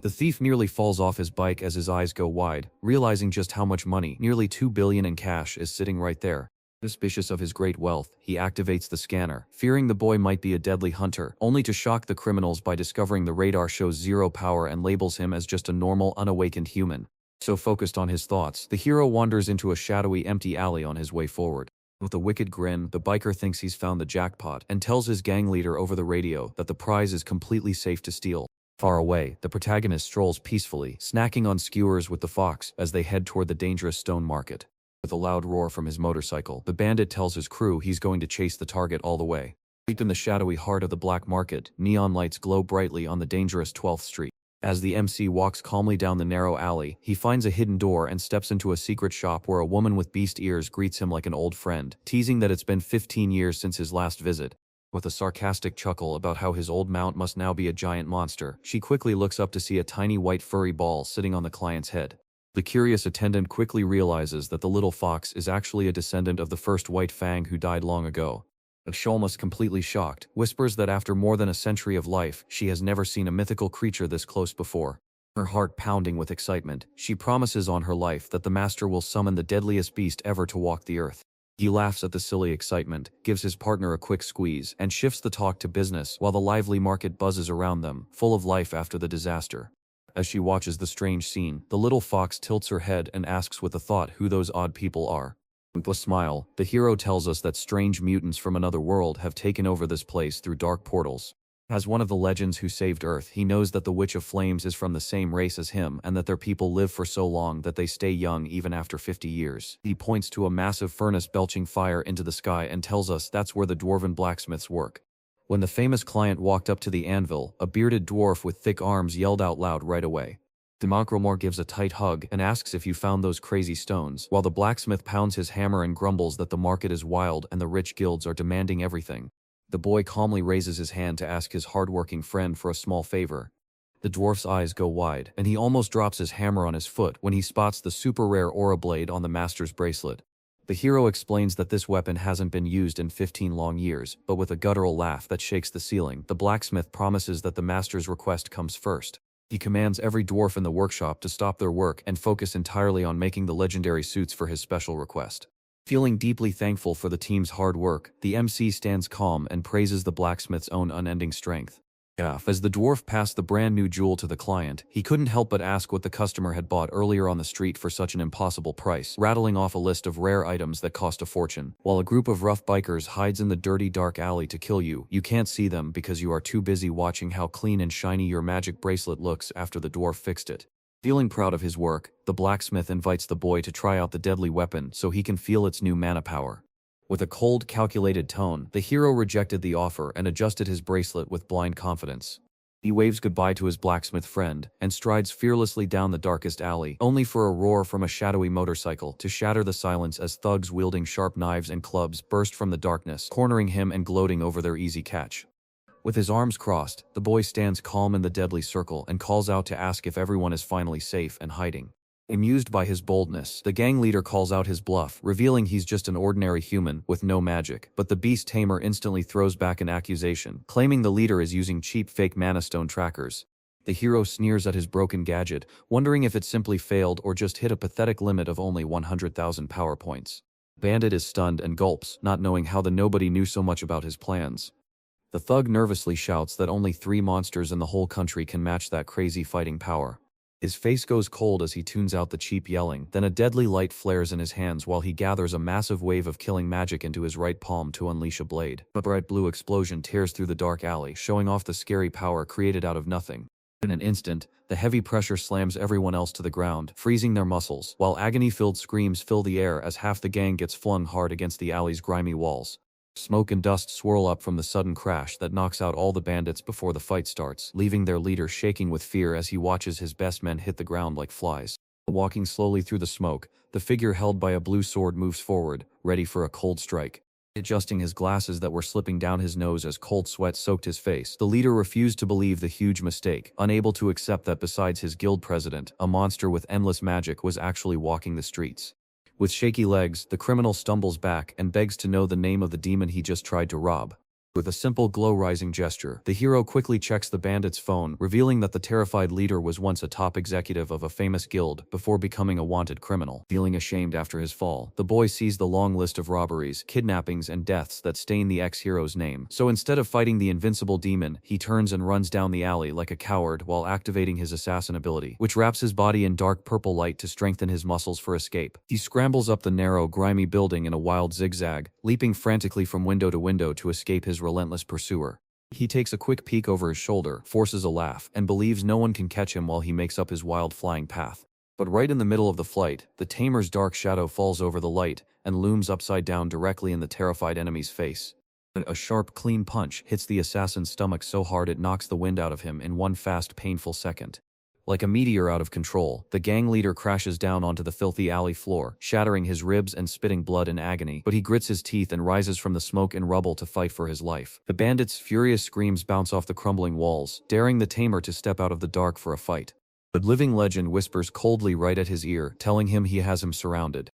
Speaker 1: The thief nearly falls off his bike as his eyes go wide, realizing just how much money, nearly $2 billion in cash, is sitting right there. Suspicious of his great wealth, he activates the scanner, fearing the boy might be a deadly hunter, only to shock the criminals by discovering the radar shows zero power and labels him as just a normal, unawakened human. So focused on his thoughts, the hero wanders into a shadowy, empty alley on his way forward. With a wicked grin, the biker thinks he's found the jackpot and tells his gang leader over the radio that the prize is completely safe to steal. Far away, the protagonist strolls peacefully, snacking on skewers with the fox as they head toward the dangerous stone market. With a loud roar from his motorcycle, the bandit tells his crew he's going to chase the target all the way. Deep in the shadowy heart of the black market, neon lights glow brightly on the dangerous 12th Street. As the MC walks calmly down the narrow alley, he finds a hidden door and steps into a secret shop where a woman with beast ears greets him like an old friend, teasing that it's been 15 years since his last visit. With a sarcastic chuckle about how his old mount must now be a giant monster, she quickly looks up to see a tiny white furry ball sitting on the client's head. The curious attendant quickly realizes that the little fox is actually a descendant of the first White Fang who died long ago. Sholmus, completely shocked, whispers that after more than a century of life, she has never seen a mythical creature this close before. Her heart pounding with excitement, she promises on her life that the master will summon the deadliest beast ever to walk the earth. He laughs at the silly excitement, gives his partner a quick squeeze, and shifts the talk to business while the lively market buzzes around them, full of life after the disaster. As she watches the strange scene, the little fox tilts her head and asks with a thought who those odd people are. With a smile, the hero tells us that strange mutants from another world have taken over this place through dark portals. As one of the legends who saved Earth, he knows that the Witch of Flames is from the same race as him and that their people live for so long that they stay young even after 50 years. He points to a massive furnace belching fire into the sky and tells us that's where the dwarven blacksmiths work. When the famous client walked up to the anvil, a bearded dwarf with thick arms yelled out loud right away. Democromor gives a tight hug and asks if you found those crazy stones, while the blacksmith pounds his hammer and grumbles that the market is wild and the rich guilds are demanding everything. The boy calmly raises his hand to ask his hardworking friend for a small favor. The dwarf's eyes go wide, and he almost drops his hammer on his foot when he spots the super rare aura blade on the master's bracelet. The hero explains that this weapon hasn't been used in 15 long years, but with a guttural laugh that shakes the ceiling, the blacksmith promises that the master's request comes first. He commands every dwarf in the workshop to stop their work and focus entirely on making the legendary suits for his special request. Feeling deeply thankful for the team's hard work, the MC stands calm and praises the blacksmith's own unending strength. As the dwarf passed the brand new jewel to the client, he couldn't help but ask what the customer had bought earlier on the street for such an impossible price, rattling off a list of rare items that cost a fortune. While a group of rough bikers hides in the dirty dark alley to kill you, you can't see them because you are too busy watching how clean and shiny your magic bracelet looks after the dwarf fixed it. Feeling proud of his work, the blacksmith invites the boy to try out the deadly weapon so he can feel its new mana power. With a cold, calculated tone, the hero rejected the offer and adjusted his bracelet with blind confidence. He waves goodbye to his blacksmith friend and strides fearlessly down the darkest alley, only for a roar from a shadowy motorcycle to shatter the silence as thugs wielding sharp knives and clubs burst from the darkness, cornering him and gloating over their easy catch. With his arms crossed, the boy stands calm in the deadly circle and calls out to ask if everyone is finally safe and hiding. Amused by his boldness, the gang leader calls out his bluff, revealing he's just an ordinary human with no magic, but the beast tamer instantly throws back an accusation, claiming the leader is using cheap fake mana stone trackers. The hero sneers at his broken gadget, wondering if it simply failed or just hit a pathetic limit of only 100,000 power points. Bandit is stunned and gulps, not knowing how the nobody knew so much about his plans. The thug nervously shouts that only 3 monsters in the whole country can match that crazy fighting power. His face goes cold as he tunes out the cheap yelling, then a deadly light flares in his hands while he gathers a massive wave of killing magic into his right palm to unleash a blade. A bright blue explosion tears through the dark alley, showing off the scary power created out of nothing. In an instant, the heavy pressure slams everyone else to the ground, freezing their muscles, while agony-filled screams fill the air as half the gang gets flung hard against the alley's grimy walls. Smoke and dust swirl up from the sudden crash that knocks out all the bandits before the fight starts, leaving their leader shaking with fear as he watches his best men hit the ground like flies. Walking slowly through the smoke, the figure held by a blue sword moves forward, ready for a cold strike. Adjusting his glasses that were slipping down his nose as cold sweat soaked his face, the leader refused to believe the huge mistake, unable to accept that besides his guild president, a monster with endless magic was actually walking the streets. With shaky legs, the criminal stumbles back and begs to know the name of the demon he just tried to rob. With a simple glow-rising gesture, the hero quickly checks the bandit's phone, revealing that the terrified leader was once a top executive of a famous guild before becoming a wanted criminal. Feeling ashamed after his fall, the boy sees the long list of robberies, kidnappings, and deaths that stain the ex-hero's name. So instead of fighting the invincible demon, he turns and runs down the alley like a coward while activating his assassin ability, which wraps his body in dark purple light to strengthen his muscles for escape. He scrambles up the narrow, grimy building in a wild zigzag, leaping frantically from window to window to escape his relentless pursuer. He takes a quick peek over his shoulder, forces a laugh, and believes no one can catch him while he makes up his wild flying path. But right in the middle of the flight, the tamer's dark shadow falls over the light and looms upside down directly in the terrified enemy's face. A sharp, clean punch hits the assassin's stomach so hard it knocks the wind out of him in one fast, painful second. Like a meteor out of control, the gang leader crashes down onto the filthy alley floor, shattering his ribs and spitting blood in agony, but he grits his teeth and rises from the smoke and rubble to fight for his life. The bandit's furious screams bounce off the crumbling walls, daring the tamer to step out of the dark for a fight. The living legend whispers coldly right at his ear, telling him he has him surrounded.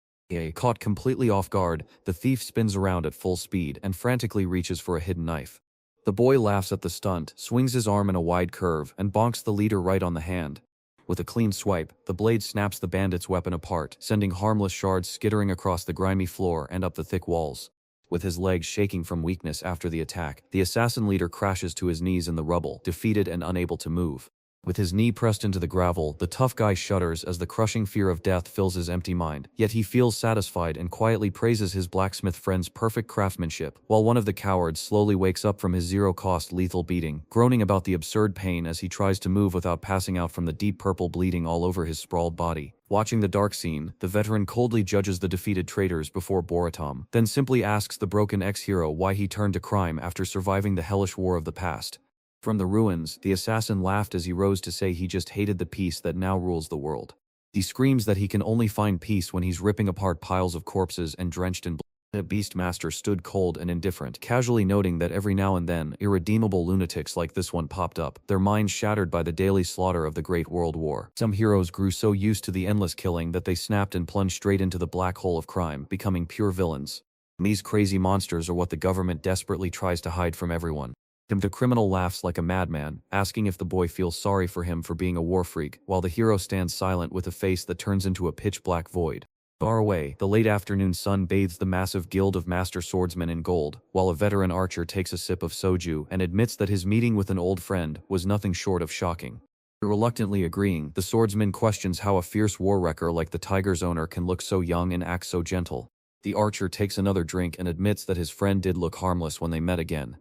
Speaker 1: Caught completely off guard, the thief spins around at full speed and frantically reaches for a hidden knife. The boy laughs at the stunt, swings his arm in a wide curve, and bonks the leader right on the hand. With a clean swipe, the blade snaps the bandit's weapon apart, sending harmless shards skittering across the grimy floor and up the thick walls. With his legs shaking from weakness after the attack, the assassin leader crashes to his knees in the rubble, defeated and unable to move. With his knee pressed into the gravel, the tough guy shudders as the crushing fear of death fills his empty mind, yet he feels satisfied and quietly praises his blacksmith friend's perfect craftsmanship, while one of the cowards slowly wakes up from his zero-cost lethal beating, groaning about the absurd pain as he tries to move without passing out from the deep purple bleeding all over his sprawled body. Watching the dark scene, the veteran coldly judges the defeated traitors before Borutom, then simply asks the broken ex-hero why he turned to crime after surviving the hellish war of the past. From the ruins, the assassin laughed as he rose to say he just hated the peace that now rules the world. He screams that he can only find peace when he's ripping apart piles of corpses and drenched in blood. The Beastmaster stood cold and indifferent, casually noting that every now and then, irredeemable lunatics like this one popped up, their minds shattered by the daily slaughter of the Great World War. Some heroes grew so used to the endless killing that they snapped and plunged straight into the black hole of crime, becoming pure villains. These crazy monsters are what the government desperately tries to hide from everyone. The criminal laughs like a madman, asking if the boy feels sorry for him for being a war freak, while the hero stands silent with a face that turns into a pitch-black void. Far away, the late afternoon sun bathes the massive guild of master swordsmen in gold, while a veteran archer takes a sip of soju and admits that his meeting with an old friend was nothing short of shocking. Reluctantly agreeing, the swordsman questions how a fierce war wrecker like the tiger's owner can look so young and act so gentle. The archer takes another drink and admits that his friend did look harmless when they met again.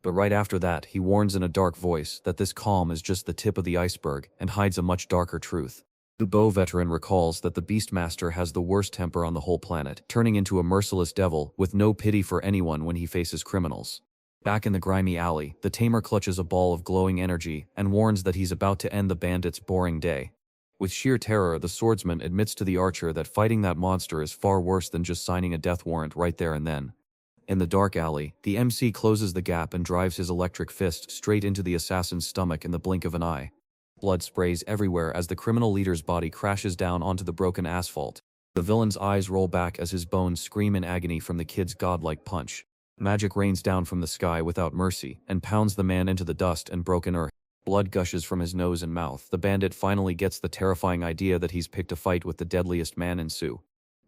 Speaker 1: But right after that, he warns in a dark voice that this calm is just the tip of the iceberg and hides a much darker truth. The bow veteran recalls that the Beastmaster has the worst temper on the whole planet, turning into a merciless devil with no pity for anyone when he faces criminals. Back in the grimy alley, the tamer clutches a ball of glowing energy and warns that he's about to end the bandits' boring day. With sheer terror, the swordsman admits to the archer that fighting that monster is far worse than just signing a death warrant right there and then. In the dark alley, the MC closes the gap and drives his electric fist straight into the assassin's stomach in the blink of an eye. Blood sprays everywhere as the criminal leader's body crashes down onto the broken asphalt. The villain's eyes roll back as his bones scream in agony from the kid's godlike punch. Magic rains down from the sky without mercy and pounds the man into the dust and broken earth. Blood gushes from his nose and mouth. The bandit finally gets the terrifying idea that he's picked a fight with the deadliest man in Sioux.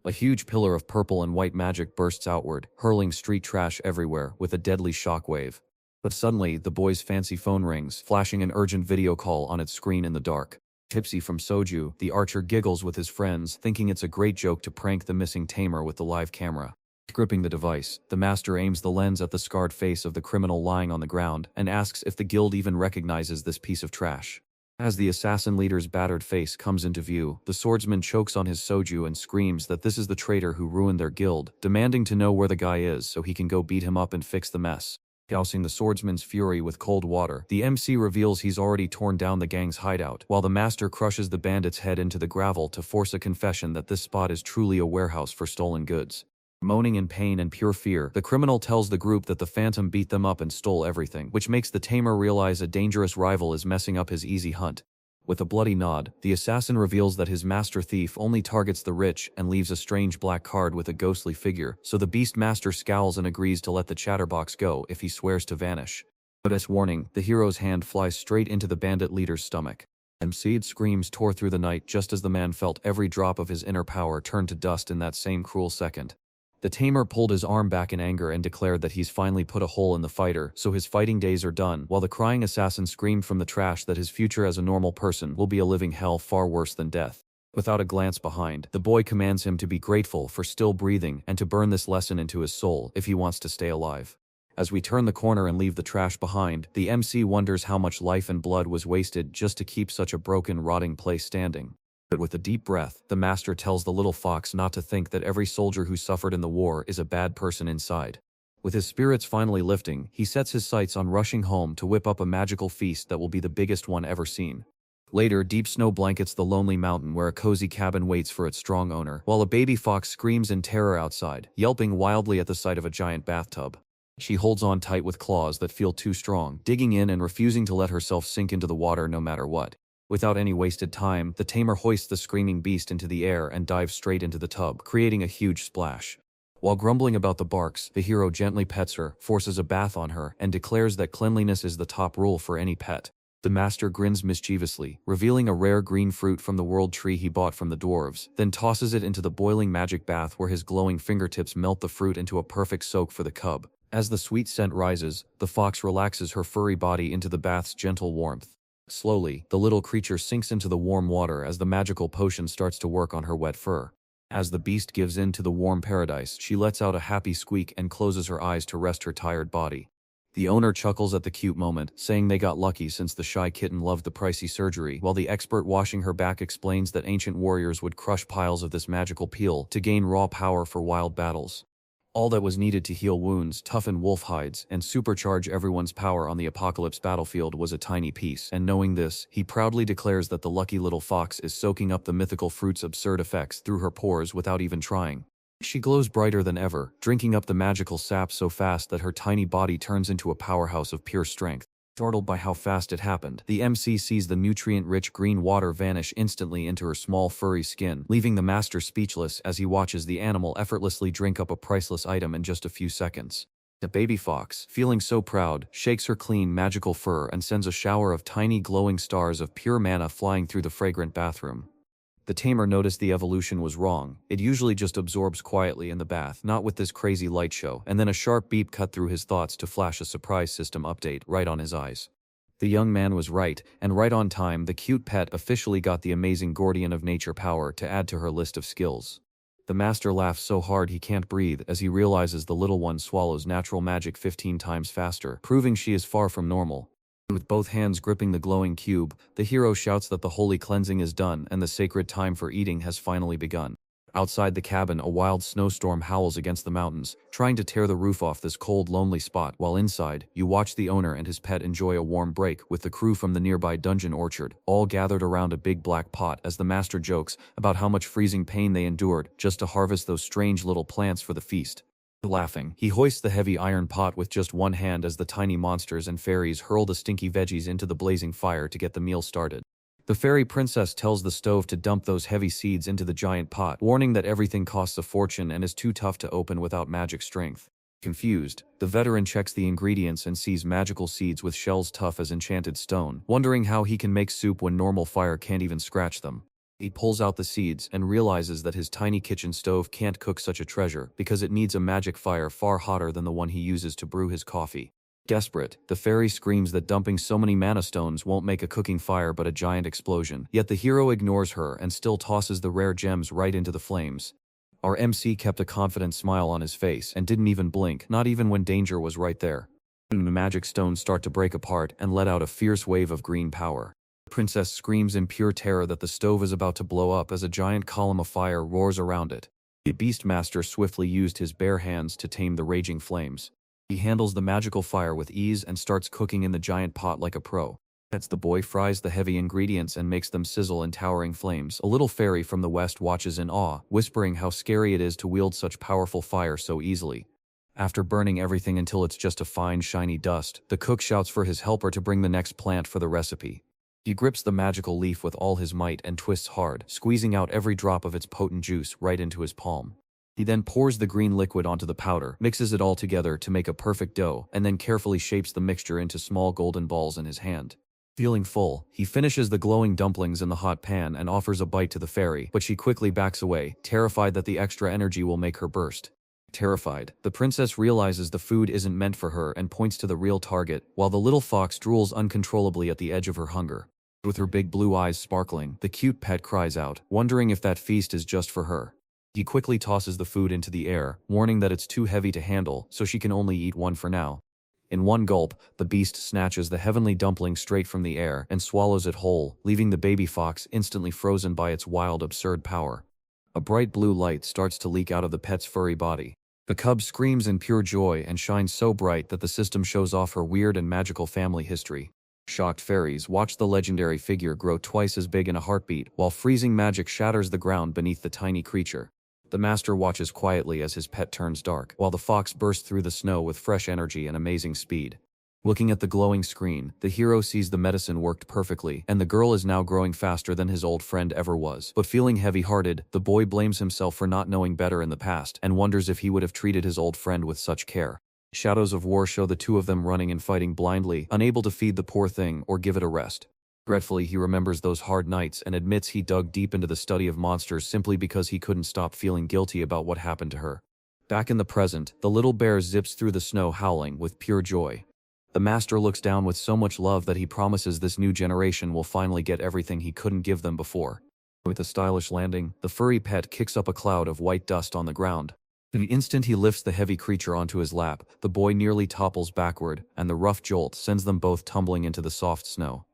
Speaker 1: A huge pillar of purple and white magic bursts outward, hurling street trash everywhere with a deadly shockwave. But suddenly, the boy's fancy phone rings, flashing an urgent video call on its screen in the dark. Tipsy from soju, the archer giggles with his friends, thinking it's a great joke to prank the missing tamer with the live camera. Gripping the device, the master aims the lens at the scarred face of the criminal lying on the ground and asks if the guild even recognizes this piece of trash. As the assassin leader's battered face comes into view, the swordsman chokes on his soju and screams that this is the traitor who ruined their guild, demanding to know where the guy is so he can go beat him up and fix the mess. Dousing the swordsman's fury with cold water, the MC reveals he's already torn down the gang's hideout, while the master crushes the bandit's head into the gravel to force a confession that this spot is truly a warehouse for stolen goods. Moaning in pain and pure fear, the criminal tells the group that the Phantom beat them up and stole everything, which makes the tamer realize a dangerous rival is messing up his easy hunt. With a bloody nod, the assassin reveals that his master thief only targets the rich and leaves a strange black card with a ghostly figure, so the Beastmaster scowls and agrees to let the chatterbox go if he swears to vanish. But as warning, the hero's hand flies straight into the bandit leader's stomach. MC'd screams tore through the night just as the man felt every drop of his inner power turn to dust in that same cruel second. The tamer pulled his arm back in anger and declared that he's finally put a hole in the fighter, so his fighting days are done, while the crying assassin screamed from the trash that his future as a normal person will be a living hell far worse than death. Without a glance behind, the boy commands him to be grateful for still breathing and to burn this lesson into his soul if he wants to stay alive. As we turn the corner and leave the trash behind, the MC wonders how much life and blood was wasted just to keep such a broken, rotting place standing. But with a deep breath, the master tells the little fox not to think that every soldier who suffered in the war is a bad person inside. With his spirits finally lifting, he sets his sights on rushing home to whip up a magical feast that will be the biggest one ever seen. Later, deep snow blankets the lonely mountain where a cozy cabin waits for its strong owner, while a baby fox screams in terror outside, yelping wildly at the sight of a giant bathtub. She holds on tight with claws that feel too strong, digging in and refusing to let herself sink into the water no matter what. Without any wasted time, the tamer hoists the screaming beast into the air and dives straight into the tub, creating a huge splash. While grumbling about the barks, the hero gently pets her, forces a bath on her, and declares that cleanliness is the top rule for any pet. The master grins mischievously, revealing a rare green fruit from the world tree he bought from the dwarves, then tosses it into the boiling magic bath where his glowing fingertips melt the fruit into a perfect soak for the cub. As the sweet scent rises, the fox relaxes her furry body into the bath's gentle warmth. Slowly, the little creature sinks into the warm water as the magical potion starts to work on her wet fur. As the beast gives in to the warm paradise, she lets out a happy squeak and closes her eyes to rest her tired body. The owner chuckles at the cute moment, saying they got lucky since the shy kitten loved the pricey surgery, while the expert washing her back explains that ancient warriors would crush piles of this magical peel to gain raw power for wild battles. All that was needed to heal wounds, toughen wolf hides, and supercharge everyone's power on the apocalypse battlefield was a tiny piece, and knowing this, he proudly declares that the lucky little fox is soaking up the mythical fruit's absurd effects through her pores without even trying. She glows brighter than ever, drinking up the magical sap so fast that her tiny body turns into a powerhouse of pure strength. Startled by how fast it happened, the MC sees the nutrient-rich green water vanish instantly into her small furry skin, leaving the master speechless as he watches the animal effortlessly drink up a priceless item in just a few seconds. The baby fox, feeling so proud, shakes her clean magical fur and sends a shower of tiny glowing stars of pure mana flying through the fragrant bathroom. The tamer noticed the evolution was wrong. It usually just absorbs quietly in the bath, not with this crazy light show, and then a sharp beep cut through his thoughts to flash a surprise system update right on his eyes. The young man was right, and right on time, the cute pet officially got the amazing Guardian of Nature power to add to her list of skills. The master laughs so hard he can't breathe as he realizes the little one swallows natural magic 15 times faster, proving she is far from normal. With both hands gripping the glowing cube, the hero shouts that the holy cleansing is done and the sacred time for eating has finally begun. Outside the cabin, a wild snowstorm howls against the mountains, trying to tear the roof off this cold, lonely spot, while inside, you watch the owner and his pet enjoy a warm break with the crew from the nearby dungeon orchard, all gathered around a big black pot as the master jokes about how much freezing pain they endured just to harvest those strange little plants for the feast. Laughing, he hoists the heavy iron pot with just one hand as the tiny monsters and fairies hurl the stinky veggies into the blazing fire to get the meal started. The fairy princess tells the stove to dump those heavy seeds into the giant pot, warning that everything costs a fortune and is too tough to open without magic strength. Confused, the veteran checks the ingredients and sees magical seeds with shells tough as enchanted stone, wondering how he can make soup when normal fire can't even scratch them. He pulls out the seeds and realizes that his tiny kitchen stove can't cook such a treasure because it needs a magic fire far hotter than the one he uses to brew his coffee. Desperate, the fairy screams that dumping so many mana stones won't make a cooking fire but a giant explosion, yet the hero ignores her and still tosses the rare gems right into the flames. Our MC kept a confident smile on his face and didn't even blink, not even when danger was right there. The magic stones start to break apart and let out a fierce wave of green power. Princess screams in pure terror that the stove is about to blow up as a giant column of fire roars around it. The Beastmaster swiftly used his bare hands to tame the raging flames. He handles the magical fire with ease and starts cooking in the giant pot like a pro. As the boy fries the heavy ingredients and makes them sizzle in towering flames, a little fairy from the west watches in awe, whispering how scary it is to wield such powerful fire so easily. After burning everything until it's just a fine, shiny dust, the cook shouts for his helper to bring the next plant for the recipe. He grips the magical leaf with all his might and twists hard, squeezing out every drop of its potent juice right into his palm. He then pours the green liquid onto the powder, mixes it all together to make a perfect dough, and then carefully shapes the mixture into small golden balls in his hand. Feeling full, he finishes the glowing dumplings in the hot pan and offers a bite to the fairy, but she quickly backs away, terrified that the extra energy will make her burst. Terrified, the princess realizes the food isn't meant for her and points to the real target, while the little fox drools uncontrollably at the edge of her hunger. With her big blue eyes sparkling, the cute pet cries out, wondering if that feast is just for her. He quickly tosses the food into the air, warning that it's too heavy to handle, so she can only eat one for now. In one gulp, the beast snatches the heavenly dumpling straight from the air and swallows it whole, leaving the baby fox instantly frozen by its wild, absurd power. A bright blue light starts to leak out of the pet's furry body. The cub screams in pure joy and shines so bright that the system shows off her weird and magical family history. Shocked fairies watch the legendary figure grow twice as big in a heartbeat, while freezing magic shatters the ground beneath the tiny creature. The master watches quietly as his pet turns dark, while the fox bursts through the snow with fresh energy and amazing speed. Looking at the glowing screen, the hero sees the medicine worked perfectly, and the girl is now growing faster than his old friend ever was. But feeling heavy-hearted, the boy blames himself for not knowing better in the past, and wonders if he would have treated his old friend with such care. Shadows of war show the two of them running and fighting blindly, unable to feed the poor thing or give it a rest. Regretfully, he remembers those hard nights and admits he dug deep into the study of monsters simply because he couldn't stop feeling guilty about what happened to her. Back in the present, the little bear zips through the snow howling with pure joy. The master looks down with so much love that he promises this new generation will finally get everything he couldn't give them before. With a stylish landing, the furry pet kicks up a cloud of white dust on the ground. The instant he lifts the heavy creature onto his lap, the boy nearly topples backward, and the rough jolt sends them both tumbling into the soft snow.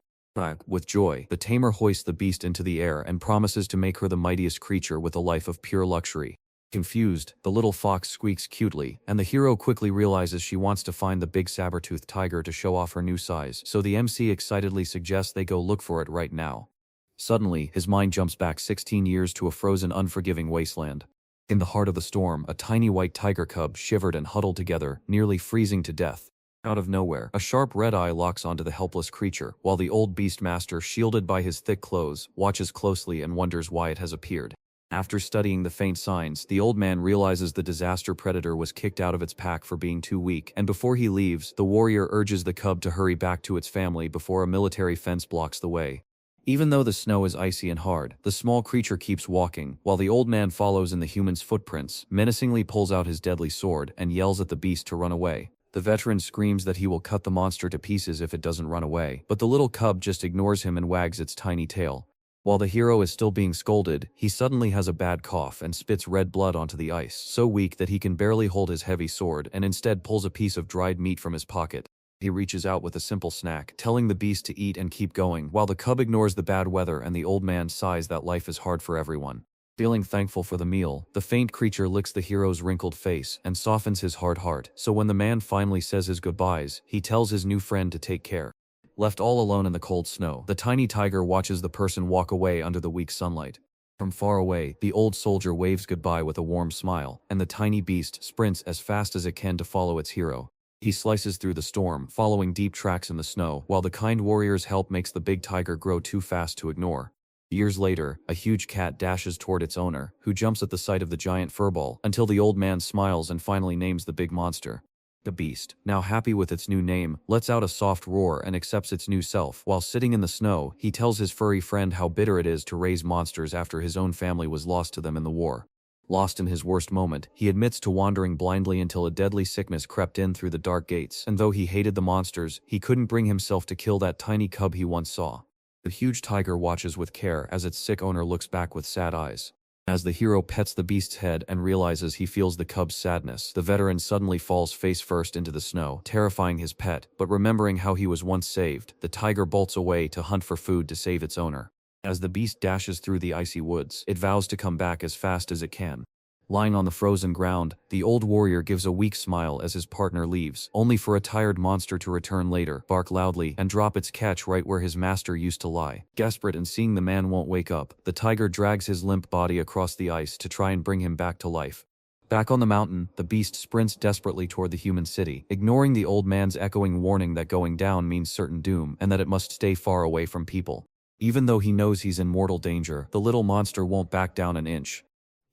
Speaker 1: With joy, the tamer hoists the beast into the air and promises to make her the mightiest creature with a life of pure luxury. Confused, the little fox squeaks cutely, and the hero quickly realizes she wants to find the big saber-toothed tiger to show off her new size, so the MC excitedly suggests they go look for it right now. Suddenly, his mind jumps back 16 years to a frozen, unforgiving wasteland. In the heart of the storm, a tiny white tiger cub shivered and huddled together, nearly freezing to death. Out of nowhere, a sharp red eye locks onto the helpless creature, while the old beast master, shielded by his thick clothes, watches closely and wonders why it has appeared. After studying the faint signs, the old man realizes the disaster predator was kicked out of its pack for being too weak, and before he leaves, the warrior urges the cub to hurry back to its family before a military fence blocks the way. Even though the snow is icy and hard, the small creature keeps walking, while the old man follows in the human's footprints, menacingly pulls out his deadly sword, and yells at the beast to run away. The veteran screams that he will cut the monster to pieces if it doesn't run away, but the little cub just ignores him and wags its tiny tail. While the hero is still being scolded, he suddenly has a bad cough and spits red blood onto the ice, so weak that he can barely hold his heavy sword and instead pulls a piece of dried meat from his pocket. He reaches out with a simple snack, telling the beast to eat and keep going, while the cub ignores the bad weather and the old man sighs that life is hard for everyone. Feeling thankful for the meal, the faint creature licks the hero's wrinkled face and softens his hard heart, so when the man finally says his goodbyes, he tells his new friend to take care. Left all alone in the cold snow, the tiny tiger watches the person walk away under the weak sunlight. From far away, the old soldier waves goodbye with a warm smile, and the tiny beast sprints as fast as it can to follow its hero. He slices through the storm, following deep tracks in the snow, while the kind warrior's help makes the big tiger grow too fast to ignore. Years later, a huge cat dashes toward its owner, who jumps at the sight of the giant furball, until the old man smiles and finally names the big monster. The beast, now happy with its new name, lets out a soft roar and accepts its new self. While sitting in the snow, he tells his furry friend how bitter it is to raise monsters after his own family was lost to them in the war. Lost in his worst moment, he admits to wandering blindly until a deadly sickness crept in through the dark gates, and though he hated the monsters, he couldn't bring himself to kill that tiny cub he once saw. The huge tiger watches with care as its sick owner looks back with sad eyes. As the hero pets the beast's head and realizes he feels the cub's sadness, the veteran suddenly falls face first into the snow, terrifying his pet, but remembering how he was once saved, the tiger bolts away to hunt for food to save its owner. As the beast dashes through the icy woods, it vows to come back as fast as it can. Lying on the frozen ground, the old warrior gives a weak smile as his partner leaves, only for a tired monster to return later, bark loudly, and drop its catch right where his master used to lie. Desperate and seeing the man won't wake up, the tiger drags his limp body across the ice to try and bring him back to life. Back on the mountain, the beast sprints desperately toward the human city, ignoring the old man's echoing warning that going down means certain doom and that it must stay far away from people. Even though he knows he's in mortal danger, the little monster won't back down an inch.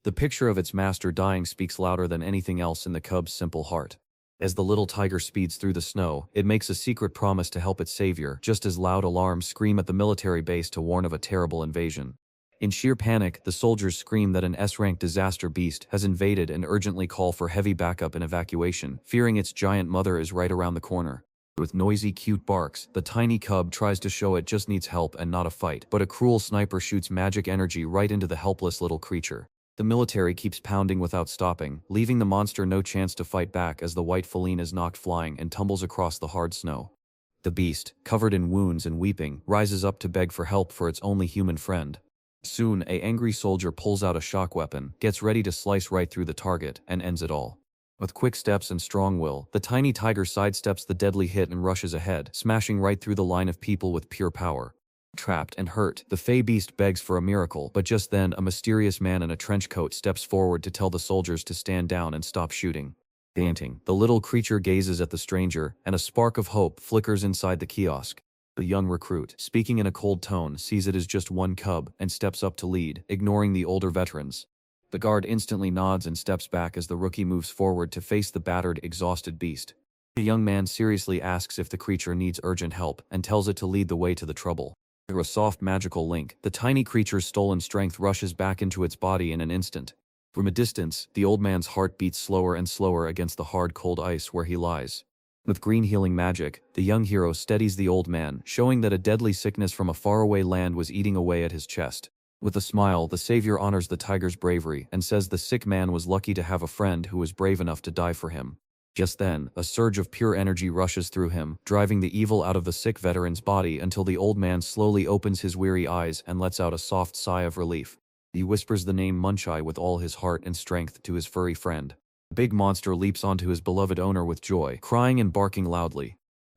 Speaker 1: The picture of its master dying speaks louder than anything else in the cub's simple heart. As the little tiger speeds through the snow, it makes a secret promise to help its savior, just as loud alarms scream at the military base to warn of a terrible invasion. In sheer panic, the soldiers scream that an S-rank disaster beast has invaded and urgently call for heavy backup and evacuation, fearing its giant mother is right around the corner. With noisy, cute barks, the tiny cub tries to show it just needs help and not a fight, but a cruel sniper shoots magic energy right into the helpless little creature. The military keeps pounding without stopping, leaving the monster no chance to fight back as the white feline is knocked flying and tumbles across the hard snow. The beast, covered in wounds and weeping, rises up to beg for help for its only human friend. Soon, an angry soldier pulls out a shock weapon, gets ready to slice right through the target, and ends it all. With quick steps and strong will, the tiny tiger sidesteps the deadly hit and rushes ahead, smashing right through the line of people with pure power. Trapped and hurt, the fey beast begs for a miracle, but just then a mysterious man in a trench coat steps forward to tell the soldiers to stand down and stop shooting. Panting, the little creature gazes at the stranger, and a spark of hope flickers inside the kiosk. The young recruit, speaking in a cold tone, sees it as just one cub and steps up to lead, ignoring the older veterans. The guard instantly nods and steps back as the rookie moves forward to face the battered, exhausted beast. The young man seriously asks if the creature needs urgent help and tells it to lead the way to the trouble. Through a soft magical link, the tiny creature's stolen strength rushes back into its body in an instant. From a distance, the old man's heart beats slower and slower against the hard cold ice where he lies. With green healing magic, the young hero steadies the old man, showing that a deadly sickness from a faraway land was eating away at his chest. With a smile, the savior honors the tiger's bravery and says the sick man was lucky to have a friend who was brave enough to die for him. Just then, a surge of pure energy rushes through him, driving the evil out of the sick veteran's body until the old man slowly opens his weary eyes and lets out a soft sigh of relief. He whispers the name Munchai with all his heart and strength to his furry friend. The big monster leaps onto his beloved owner with joy, crying and barking loudly.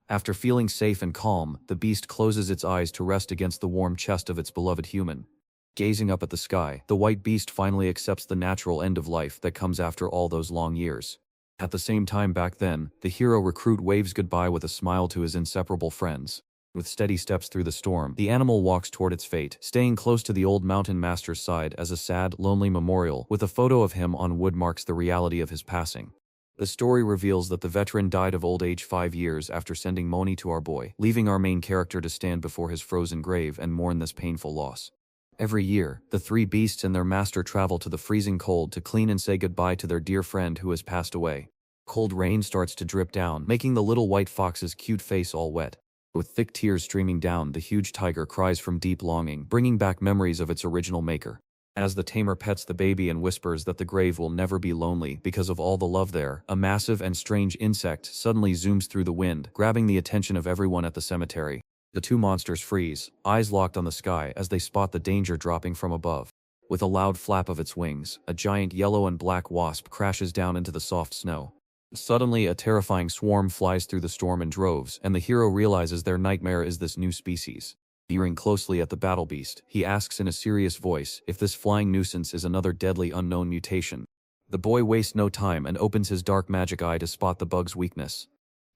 Speaker 1: After feeling safe and calm, the beast closes its eyes to rest against the warm chest of its beloved human. Gazing up at the sky, the white beast finally accepts the natural end of life that comes after all those long years. At the same time back then, the hero recruit waves goodbye with a smile to his inseparable friends. With steady steps through the storm, the animal walks toward its fate, staying close to the old mountain master's side as a sad, lonely memorial with a photo of him on wood marks the reality of his passing. The story reveals that the veteran died of old age 5 years after sending Moni to our boy, leaving our main character to stand before his frozen grave and mourn this painful loss. Every year, the three beasts and their master travel to the freezing cold to clean and say goodbye to their dear friend who has passed away. Cold rain starts to drip down, making the little white fox's cute face all wet. With thick tears streaming down, the huge tiger cries from deep longing, bringing back memories of its original maker. As the tamer pets the baby and whispers that the grave will never be lonely because of all the love there, a massive and strange insect suddenly zooms through the wind, grabbing the attention of everyone at the cemetery. The two monsters freeze, eyes locked on the sky as they spot the danger dropping from above. With a loud flap of its wings, a giant yellow and black wasp crashes down into the soft snow. Suddenly, a terrifying swarm flies through the storm in droves, and the hero realizes their nightmare is this new species. Peering closely at the battle beast, he asks in a serious voice if this flying nuisance is another deadly unknown mutation. The boy wastes no time and opens his dark magic eye to spot the bug's weakness.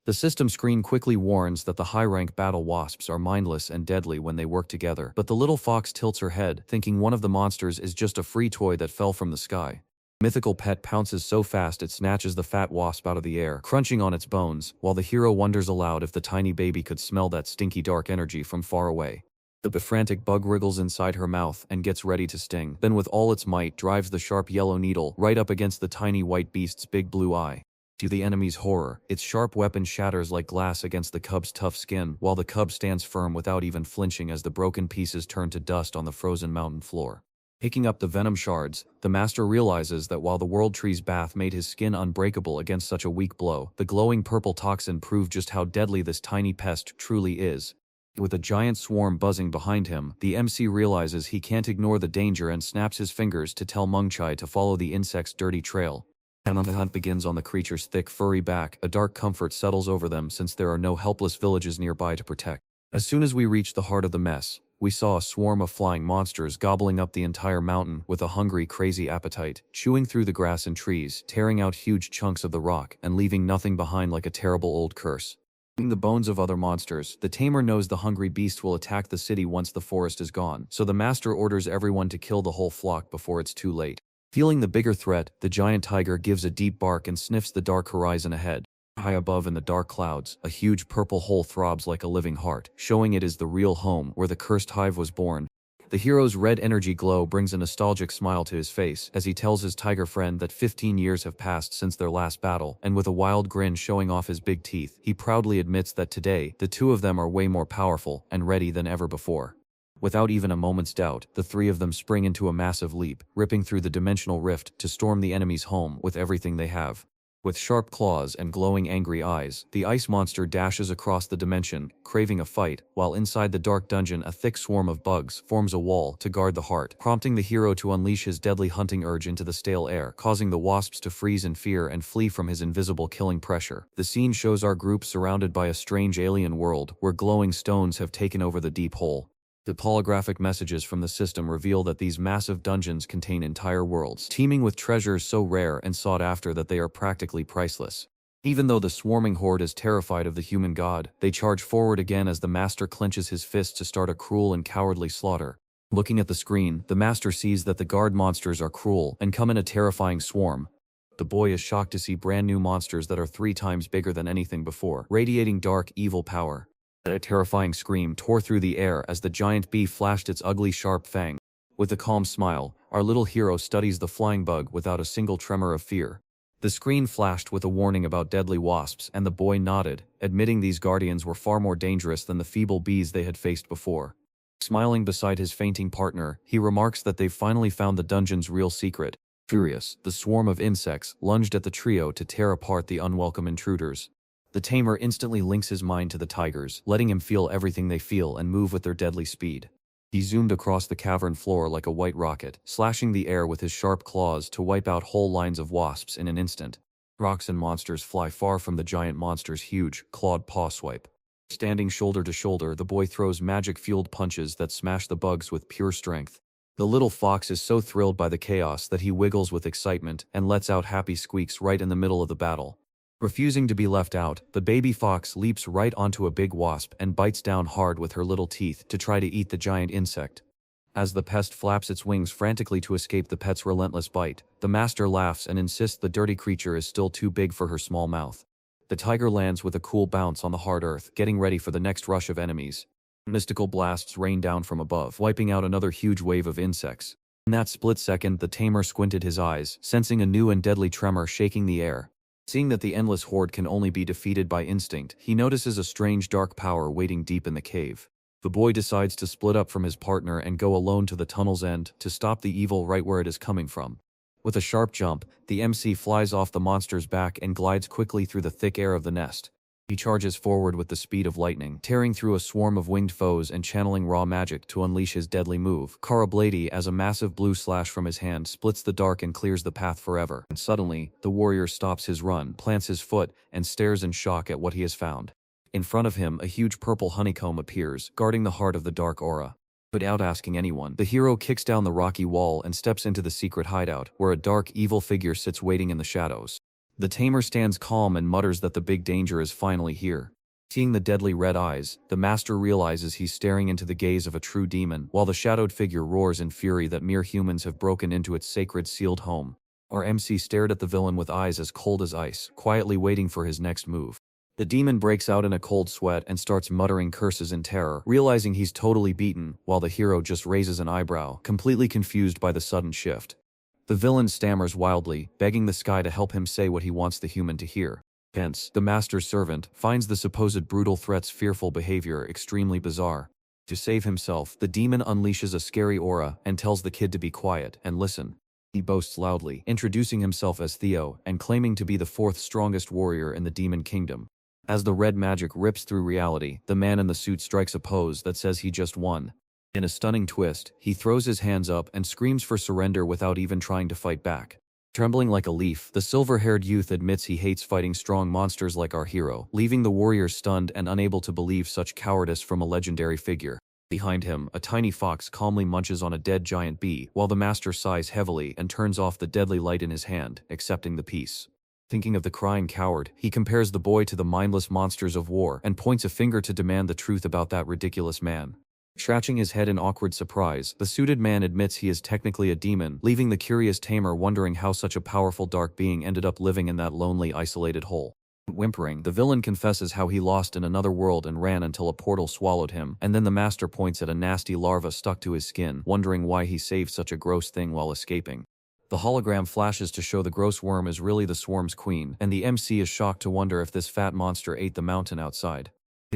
Speaker 1: The system screen quickly warns that the high-rank battle wasps are mindless and deadly when they work together, but the little fox tilts her head, thinking one of the monsters is just a free toy that fell from the sky. Mythical pet pounces so fast it snatches the fat wasp out of the air, crunching on its bones, while the hero wonders aloud if the tiny baby could smell that stinky dark energy from far away. The frantic bug wriggles inside her mouth and gets ready to sting, then with all its might drives the sharp yellow needle right up against the tiny white beast's big blue eye. To the enemy's horror, its sharp weapon shatters like glass against the cub's tough skin, while the cub stands firm without even flinching as the broken pieces turn to dust on the frozen mountain floor. Picking up the venom shards, the master realizes that while the world tree's bath made his skin unbreakable against such a weak blow, the glowing purple toxin proved just how deadly this tiny pest truly is. With a giant swarm buzzing behind him, the MC realizes he can't ignore the danger and snaps his fingers to tell Mungchai to follow the insect's dirty trail. And the hunt begins on the creature's thick, furry back. A dark comfort settles over them since there are no helpless villages nearby to protect. As soon as we reached the heart of the mess, we saw a swarm of flying monsters gobbling up the entire mountain with a hungry, crazy appetite, chewing through the grass and trees, tearing out huge chunks of the rock, and leaving nothing behind like a terrible old curse. Eating the bones of other monsters, the tamer knows the hungry beast will attack the city once the forest is gone, so the master orders everyone to kill the whole flock before it's too late. Feeling the bigger threat, the giant tiger gives a deep bark and sniffs the dark horizon ahead. High above in the dark clouds, a huge purple hole throbs like a living heart, showing it is the real home where the cursed hive was born. The hero's red energy glow brings a nostalgic smile to his face as he tells his tiger friend that 15 years have passed since their last battle, and with a wild grin showing off his big teeth, he proudly admits that today, the two of them are way more powerful and ready than ever before. Without even a moment's doubt, the three of them spring into a massive leap, ripping through the dimensional rift to storm the enemy's home with everything they have. With sharp claws and glowing angry eyes, the ice monster dashes across the dimension, craving a fight, while inside the dark dungeon a thick swarm of bugs forms a wall to guard the heart, prompting the hero to unleash his deadly hunting urge into the stale air, causing the wasps to freeze in fear and flee from his invisible killing pressure. The scene shows our group surrounded by a strange alien world, where glowing stones have taken over the deep hole. The holographic messages from the system reveal that these massive dungeons contain entire worlds, teeming with treasures so rare and sought after that they are practically priceless. Even though the swarming horde is terrified of the human god, they charge forward again as the master clenches his fist to start a cruel and cowardly slaughter. Looking at the screen, the master sees that the guard monsters are cruel and come in a terrifying swarm. The boy is shocked to see brand new monsters that are 3 times bigger than anything before, radiating dark, evil power. A terrifying scream tore through the air as the giant bee flashed its ugly sharp fang. With a calm smile, our little hero studies the flying bug without a single tremor of fear. The screen flashed with a warning about deadly wasps, and the boy nodded, admitting these guardians were far more dangerous than the feeble bees they had faced before. Smiling beside his fainting partner, he remarks that they've finally found the dungeon's real secret. Furious, the swarm of insects lunged at the trio to tear apart the unwelcome intruders. The tamer instantly links his mind to the tigers, letting him feel everything they feel and move with their deadly speed. He zoomed across the cavern floor like a white rocket, slashing the air with his sharp claws to wipe out whole lines of wasps in an instant. Rocks and monsters fly far from the giant monster's huge, clawed paw swipe. Standing shoulder to shoulder, the boy throws magic-fueled punches that smash the bugs with pure strength. The little fox is so thrilled by the chaos that he wiggles with excitement and lets out happy squeaks right in the middle of the battle. Refusing to be left out, the baby fox leaps right onto a big wasp and bites down hard with her little teeth to try to eat the giant insect. As the pest flaps its wings frantically to escape the pet's relentless bite, the master laughs and insists the dirty creature is still too big for her small mouth. The tiger lands with a cool bounce on the hard earth, getting ready for the next rush of enemies. Mystical blasts rain down from above, wiping out another huge wave of insects. In that split second, the tamer squinted his eyes, sensing a new and deadly tremor shaking the air. Seeing that the endless horde can only be defeated by instinct, he notices a strange dark power waiting deep in the cave. The boy decides to split up from his partner and go alone to the tunnel's end to stop the evil right where it is coming from. With a sharp jump, the MC flies off the monster's back and glides quickly through the thick air of the nest. He charges forward with the speed of lightning, tearing through a swarm of winged foes and channeling raw magic to unleash his deadly move. Karablady, as a massive blue slash from his hand, splits the dark and clears the path forever. And suddenly, the warrior stops his run, plants his foot, and stares in shock at what he has found. In front of him, a huge purple honeycomb appears, guarding the heart of the dark aura. Without asking anyone, the hero kicks down the rocky wall and steps into the secret hideout, where a dark, evil figure sits waiting in the shadows. The tamer stands calm and mutters that the big danger is finally here. Seeing the deadly red eyes, the master realizes he's staring into the gaze of a true demon, while the shadowed figure roars in fury that mere humans have broken into its sacred sealed home. Our MC stared at the villain with eyes as cold as ice, quietly waiting for his next move. The demon breaks out in a cold sweat and starts muttering curses in terror, realizing he's totally beaten, while the hero just raises an eyebrow, completely confused by the sudden shift. The villain stammers wildly, begging the sky to help him say what he wants the human to hear. Hence, the master's servant finds the supposed brutal threat's fearful behavior extremely bizarre. To save himself, the demon unleashes a scary aura and tells the kid to be quiet and listen. He boasts loudly, introducing himself as Theo and claiming to be the fourth strongest warrior in the demon kingdom. As the red magic rips through reality, the man in the suit strikes a pose that says he just won. In a stunning twist, he throws his hands up and screams for surrender without even trying to fight back. Trembling like a leaf, the silver-haired youth admits he hates fighting strong monsters like our hero, leaving the warrior stunned and unable to believe such cowardice from a legendary figure. Behind him, a tiny fox calmly munches on a dead giant bee, while the master sighs heavily and turns off the deadly light in his hand, accepting the peace. Thinking of the crying coward, he compares the boy to the mindless monsters of war and points a finger to demand the truth about that ridiculous man. Scratching his head in awkward surprise, the suited man admits he is technically a demon, leaving the curious tamer wondering how such a powerful dark being ended up living in that lonely, isolated hole. Whimpering, the villain confesses how he lost in another world and ran until a portal swallowed him, and then the master points at a nasty larva stuck to his skin, wondering why he saved such a gross thing while escaping. The hologram flashes to show the gross worm is really the swarm's queen, and the MC is shocked to wonder if this fat monster ate the mountain outside.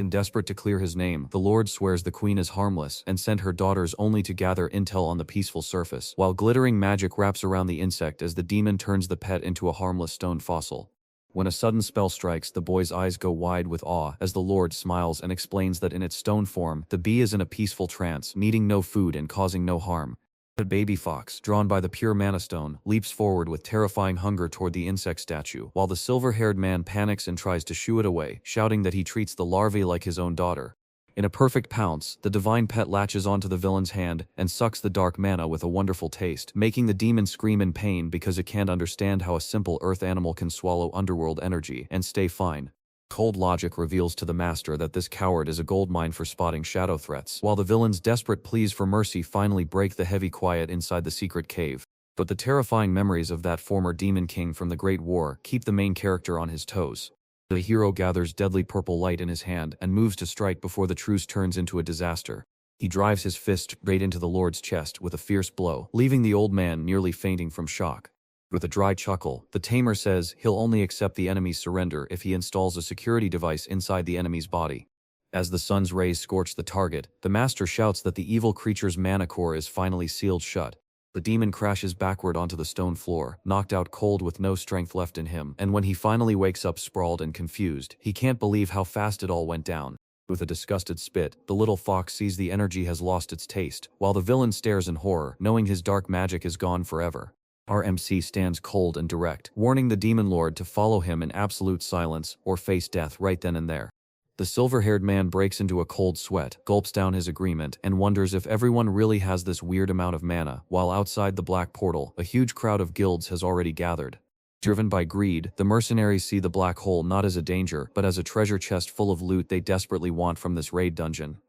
Speaker 1: Desperate to clear his name, the Lord swears the queen is harmless and sent her daughters only to gather intel on the peaceful surface, while glittering magic wraps around the insect as the demon turns the pet into a harmless stone fossil. When a sudden spell strikes, the boy's eyes go wide with awe as the Lord smiles and explains that in its stone form, the bee is in a peaceful trance, needing no food and causing no harm. The baby fox, drawn by the pure mana stone, leaps forward with terrifying hunger toward the insect statue, while the silver-haired man panics and tries to shoo it away, shouting that he treats the larvae like his own daughter. In a perfect pounce, the divine pet latches onto the villain's hand and sucks the dark mana with a wonderful taste, making the demon scream in pain because it can't understand how a simple earth animal can swallow underworld energy and stay fine. Cold logic reveals to the master that this coward is a goldmine for spotting shadow threats, while the villain's desperate pleas for mercy finally break the heavy quiet inside the secret cave. But the terrifying memories of that former demon king from the Great War keep the main character on his toes. The hero gathers deadly purple light in his hand and moves to strike before the truce turns into a disaster. He drives his fist straight into the Lord's chest with a fierce blow, leaving the old man nearly fainting from shock. With a dry chuckle, the tamer says he'll only accept the enemy's surrender if he installs a security device inside the enemy's body. As the sun's rays scorch the target, the master shouts that the evil creature's mana core is finally sealed shut. The demon crashes backward onto the stone floor, knocked out cold with no strength left in him, and when he finally wakes up sprawled and confused, he can't believe how fast it all went down. With a disgusted spit, the little fox sees the energy has lost its taste, while the villain stares in horror, knowing his dark magic is gone forever. Our MC stands cold and direct, warning the demon lord to follow him in absolute silence or face death right then and there. The silver-haired man breaks into a cold sweat, gulps down his agreement, and wonders if everyone really has this weird amount of mana, while outside the black portal, a huge crowd of guilds has already gathered. Driven by greed, the mercenaries see the black hole not as a danger, but as a treasure chest full of loot they desperately want from this raid dungeon.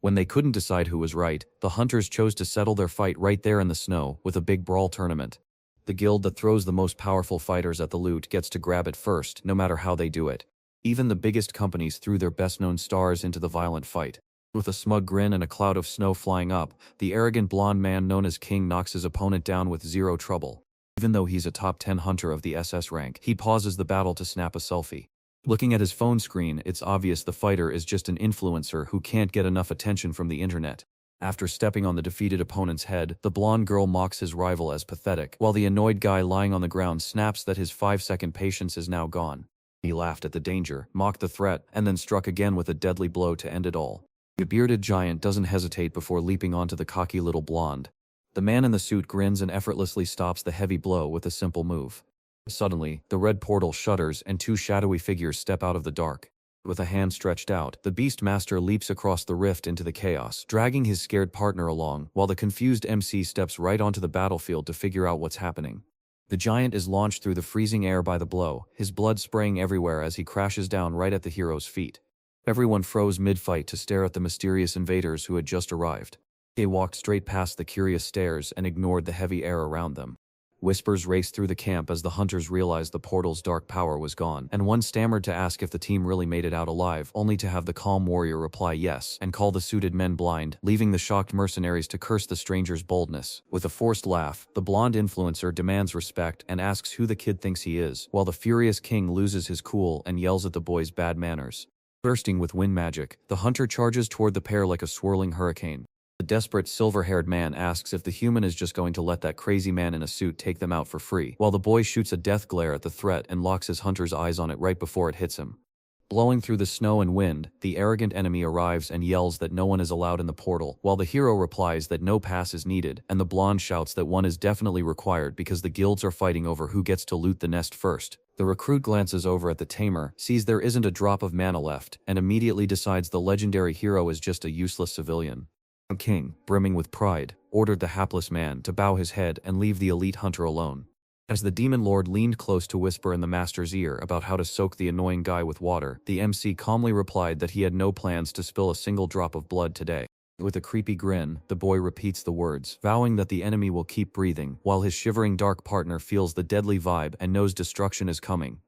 Speaker 1: When they couldn't decide who was right, the hunters chose to settle their fight right there in the snow, with a big brawl tournament. The guild that throws the most powerful fighters at the loot gets to grab it first, no matter how they do it. Even the biggest companies threw their best-known stars into the violent fight. With a smug grin and a cloud of snow flying up, the arrogant blonde man known as King knocks his opponent down with zero trouble. Even though he's a top 10 hunter of the SS rank, he pauses the battle to snap a selfie. Looking at his phone screen, it's obvious the fighter is just an influencer who can't get enough attention from the internet. After stepping on the defeated opponent's head, the blonde girl mocks his rival as pathetic, while the annoyed guy lying on the ground snaps that his 5-second patience is now gone. He laughed at the danger, mocked the threat, and then struck again with a deadly blow to end it all. The bearded giant doesn't hesitate before leaping onto the cocky little blonde. The man in the suit grins and effortlessly stops the heavy blow with a simple move. Suddenly, the red portal shudders and two shadowy figures step out of the dark. With a hand stretched out, the Beast Master leaps across the rift into the chaos, dragging his scared partner along, while the confused MC steps right onto the battlefield to figure out what's happening. The giant is launched through the freezing air by the blow, his blood spraying everywhere as he crashes down right at the hero's feet. Everyone froze mid-fight to stare at the mysterious invaders who had just arrived. They walked straight past the curious stares and ignored the heavy air around them. Whispers raced through the camp as the hunters realized the portal's dark power was gone, and one stammered to ask if the team really made it out alive, only to have the calm warrior reply yes, and call the suited men blind, leaving the shocked mercenaries to curse the stranger's boldness. With a forced laugh, the blonde influencer demands respect and asks who the kid thinks he is, while the furious king loses his cool and yells at the boy's bad manners. Bursting with wind magic, the hunter charges toward the pair like a swirling hurricane. The desperate silver-haired man asks if the human is just going to let that crazy man in a suit take them out for free, while the boy shoots a death glare at the threat and locks his hunter's eyes on it right before it hits him. Blowing through the snow and wind, the arrogant enemy arrives and yells that no one is allowed in the portal, while the hero replies that no pass is needed, and the blonde shouts that one is definitely required because the guilds are fighting over who gets to loot the nest first. The recruit glances over at the tamer, sees there isn't a drop of mana left, and immediately decides the legendary hero is just a useless civilian. The king, brimming with pride, ordered the hapless man to bow his head and leave the elite hunter alone. As the demon lord leaned close to whisper in the master's ear about how to soak the annoying guy with water, the MC calmly replied that he had no plans to spill a single drop of blood today. With a creepy grin, the boy repeats the words, vowing that the enemy will keep breathing, while his shivering dark partner feels the deadly vibe and knows destruction is coming.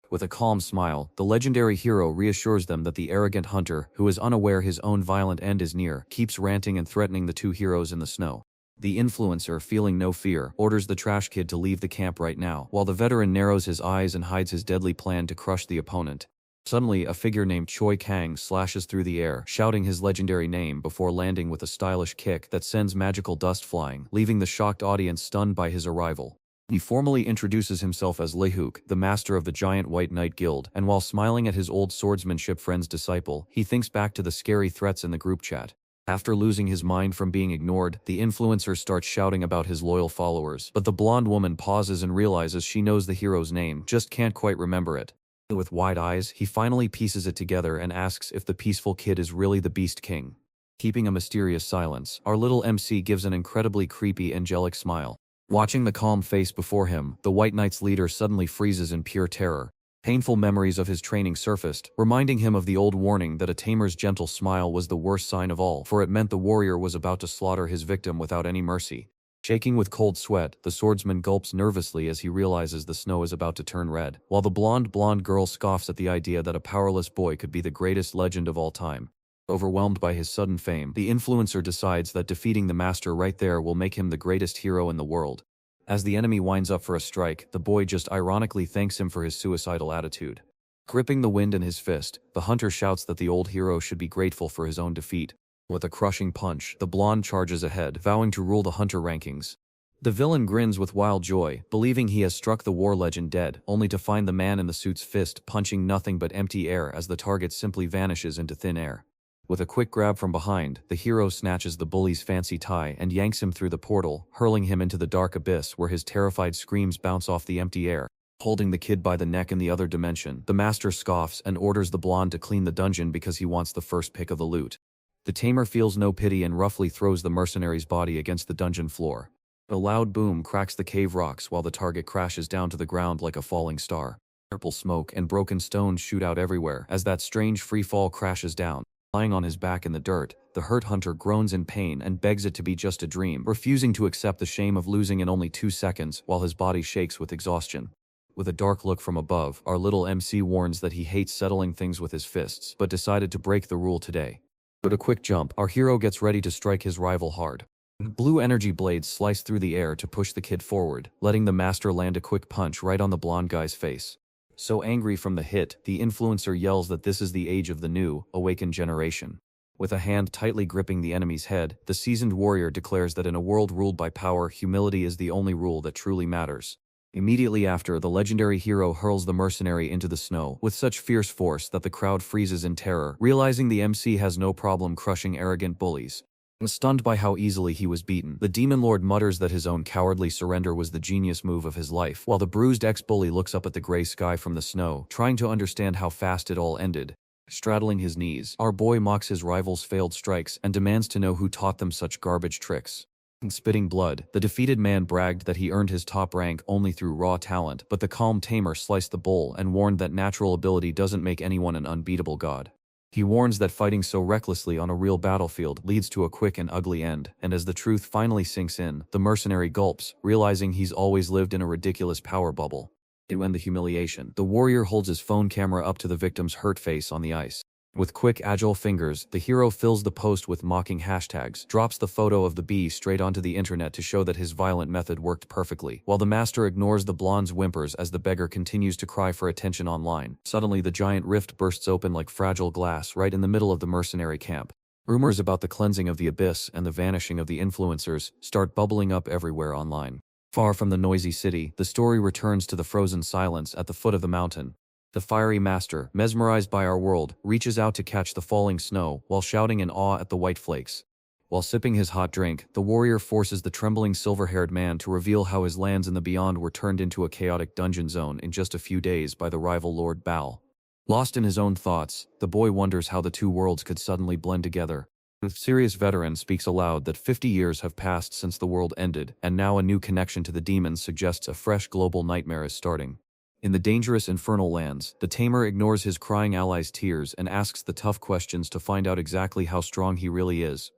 Speaker 1: With a calm smile, the legendary hero reassures them that the arrogant hunter, who is unaware his own violent end is near, keeps ranting and threatening the two heroes in the snow. The influencer, feeling no fear, orders the trash kid to leave the camp right now, while the veteran narrows his eyes and hides his deadly plan to crush the opponent. Suddenly, a figure named Choi Kang slashes through the air, shouting his legendary name before landing with a stylish kick that sends magical dust flying, leaving the shocked audience stunned by his arrival. He formally introduces himself as Lehuk, the master of the Giant White Knight Guild, and while smiling at his old swordsmanship friend's disciple, he thinks back to the scary threats in the group chat. After losing his mind from being ignored, the influencer starts shouting about his loyal followers, but the blonde woman pauses and realizes she knows the hero's name, just can't quite remember it. With wide eyes, he finally pieces it together and asks if the peaceful kid is really the Beast King. Keeping a mysterious silence, our little MC gives an incredibly creepy angelic smile. Watching the calm face before him, the White Knight's leader suddenly freezes in pure terror. Painful memories of his training surfaced, reminding him of the old warning that a tamer's gentle smile was the worst sign of all, for it meant the warrior was about to slaughter his victim without any mercy. Shaking with cold sweat, the swordsman gulps nervously as he realizes the snow is about to turn red, while the blonde girl scoffs at the idea that a powerless boy could be the greatest legend of all time. Overwhelmed by his sudden fame, the influencer decides that defeating the master right there will make him the greatest hero in the world. As the enemy winds up for a strike, the boy just ironically thanks him for his suicidal attitude. Gripping the wind in his fist, the hunter shouts that the old hero should be grateful for his own defeat. With a crushing punch, the blonde charges ahead, vowing to rule the hunter rankings. The villain grins with wild joy, believing he has struck the war legend dead, only to find the man in the suit's fist punching nothing but empty air as the target simply vanishes into thin air. With a quick grab from behind, the hero snatches the bully's fancy tie and yanks him through the portal, hurling him into the dark abyss where his terrified screams bounce off the empty air. Holding the kid by the neck in the other dimension, the master scoffs and orders the blonde to clean the dungeon because he wants the first pick of the loot. The tamer feels no pity and roughly throws the mercenary's body against the dungeon floor. A loud boom cracks the cave rocks while the target crashes down to the ground like a falling star. Purple smoke and broken stones shoot out everywhere as that strange free fall crashes down. Lying on his back in the dirt, the hurt hunter groans in pain and begs it to be just a dream, refusing to accept the shame of losing in only 2 seconds while his body shakes with exhaustion. With a dark look from above, our little MC warns that he hates settling things with his fists, but decided to break the rule today. With a quick jump, our hero gets ready to strike his rival hard. Blue energy blades slice through the air to push the kid forward, letting the master land a quick punch right on the blonde guy's face. So angry from the hit, the influencer yells that this is the age of the new, awakened generation. With a hand tightly gripping the enemy's head, the seasoned warrior declares that in a world ruled by power, humility is the only rule that truly matters. Immediately after, the legendary hero hurls the mercenary into the snow with such fierce force that the crowd freezes in terror, realizing the MC has no problem crushing arrogant bullies. Stunned by how easily he was beaten, the demon lord mutters that his own cowardly surrender was the genius move of his life, while the bruised ex-bully looks up at the gray sky from the snow, trying to understand how fast it all ended. Straddling his knees, our boy mocks his rival's failed strikes and demands to know who taught them such garbage tricks. Spitting blood, the defeated man bragged that he earned his top rank only through raw talent, but the calm tamer sliced the bowl and warned that natural ability doesn't make anyone an unbeatable god. He warns that fighting so recklessly on a real battlefield leads to a quick and ugly end, and as the truth finally sinks in, the mercenary gulps, realizing he's always lived in a ridiculous power bubble. To end the humiliation, the warrior holds his phone camera up to the victim's hurt face on the ice. With quick, agile fingers, the hero fills the post with mocking hashtags, drops the photo of the bee straight onto the internet to show that his violent method worked perfectly, while the master ignores the blonde's whimpers as the beggar continues to cry for attention online. Suddenly, the giant rift bursts open like fragile glass right in the middle of the mercenary camp. Rumors about the cleansing of the abyss and the vanishing of the influencers start bubbling up everywhere online. Far from the noisy city, the story returns to the frozen silence at the foot of the mountain. The fiery master, mesmerized by our world, reaches out to catch the falling snow while shouting in awe at the white flakes. While sipping his hot drink, the warrior forces the trembling silver-haired man to reveal how his lands in the beyond were turned into a chaotic dungeon zone in just a few days by the rival Lord Baal. Lost in his own thoughts, the boy wonders how the two worlds could suddenly blend together. The serious veteran speaks aloud that 50 years have passed since the world ended, and now a new connection to the demons suggests a fresh global nightmare is starting. In the dangerous infernal lands, the tamer ignores his crying ally's tears and asks the tough questions to find out exactly how strong he really is.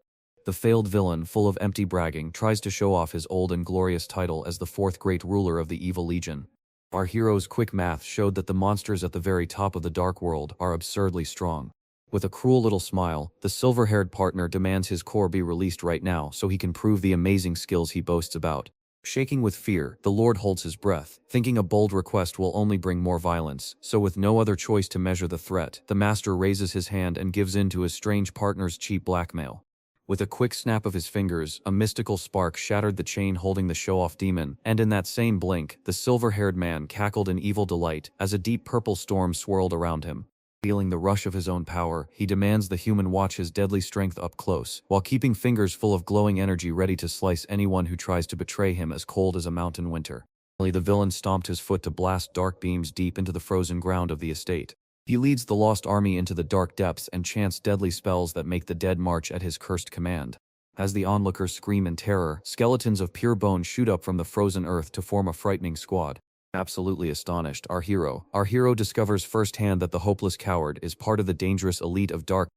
Speaker 1: The failed villain, full of empty bragging, tries to show off his old and glorious title as the fourth great ruler of the evil legion. Our hero's quick math showed that the monsters at the very top of the dark world are absurdly strong. With a cruel little smile, the silver-haired partner demands his core be released right now so he can prove the amazing skills he boasts about. Shaking with fear, the Lord holds his breath, thinking a bold request will only bring more violence, so with no other choice to measure the threat, the master raises his hand and gives in to his strange partner's cheap blackmail. With a quick snap of his fingers, a mystical spark shattered the chain holding the show-off demon, and in that same blink, the silver-haired man cackled in evil delight as a deep purple storm swirled around him. Feeling the rush of his own power, he demands the human watch his deadly strength up close, while keeping fingers full of glowing energy ready to slice anyone who tries to betray him as cold as a mountain winter. Finally, the villain stomped his foot to blast dark beams deep into the frozen ground of the estate. He leads the lost army into the dark depths and chants deadly spells that make the dead march at his cursed command. As the onlookers scream in terror, skeletons of pure bone shoot up from the frozen earth to form a frightening squad. Absolutely astonished, our hero discovers firsthand that the hopeless coward is part of the dangerous elite of dark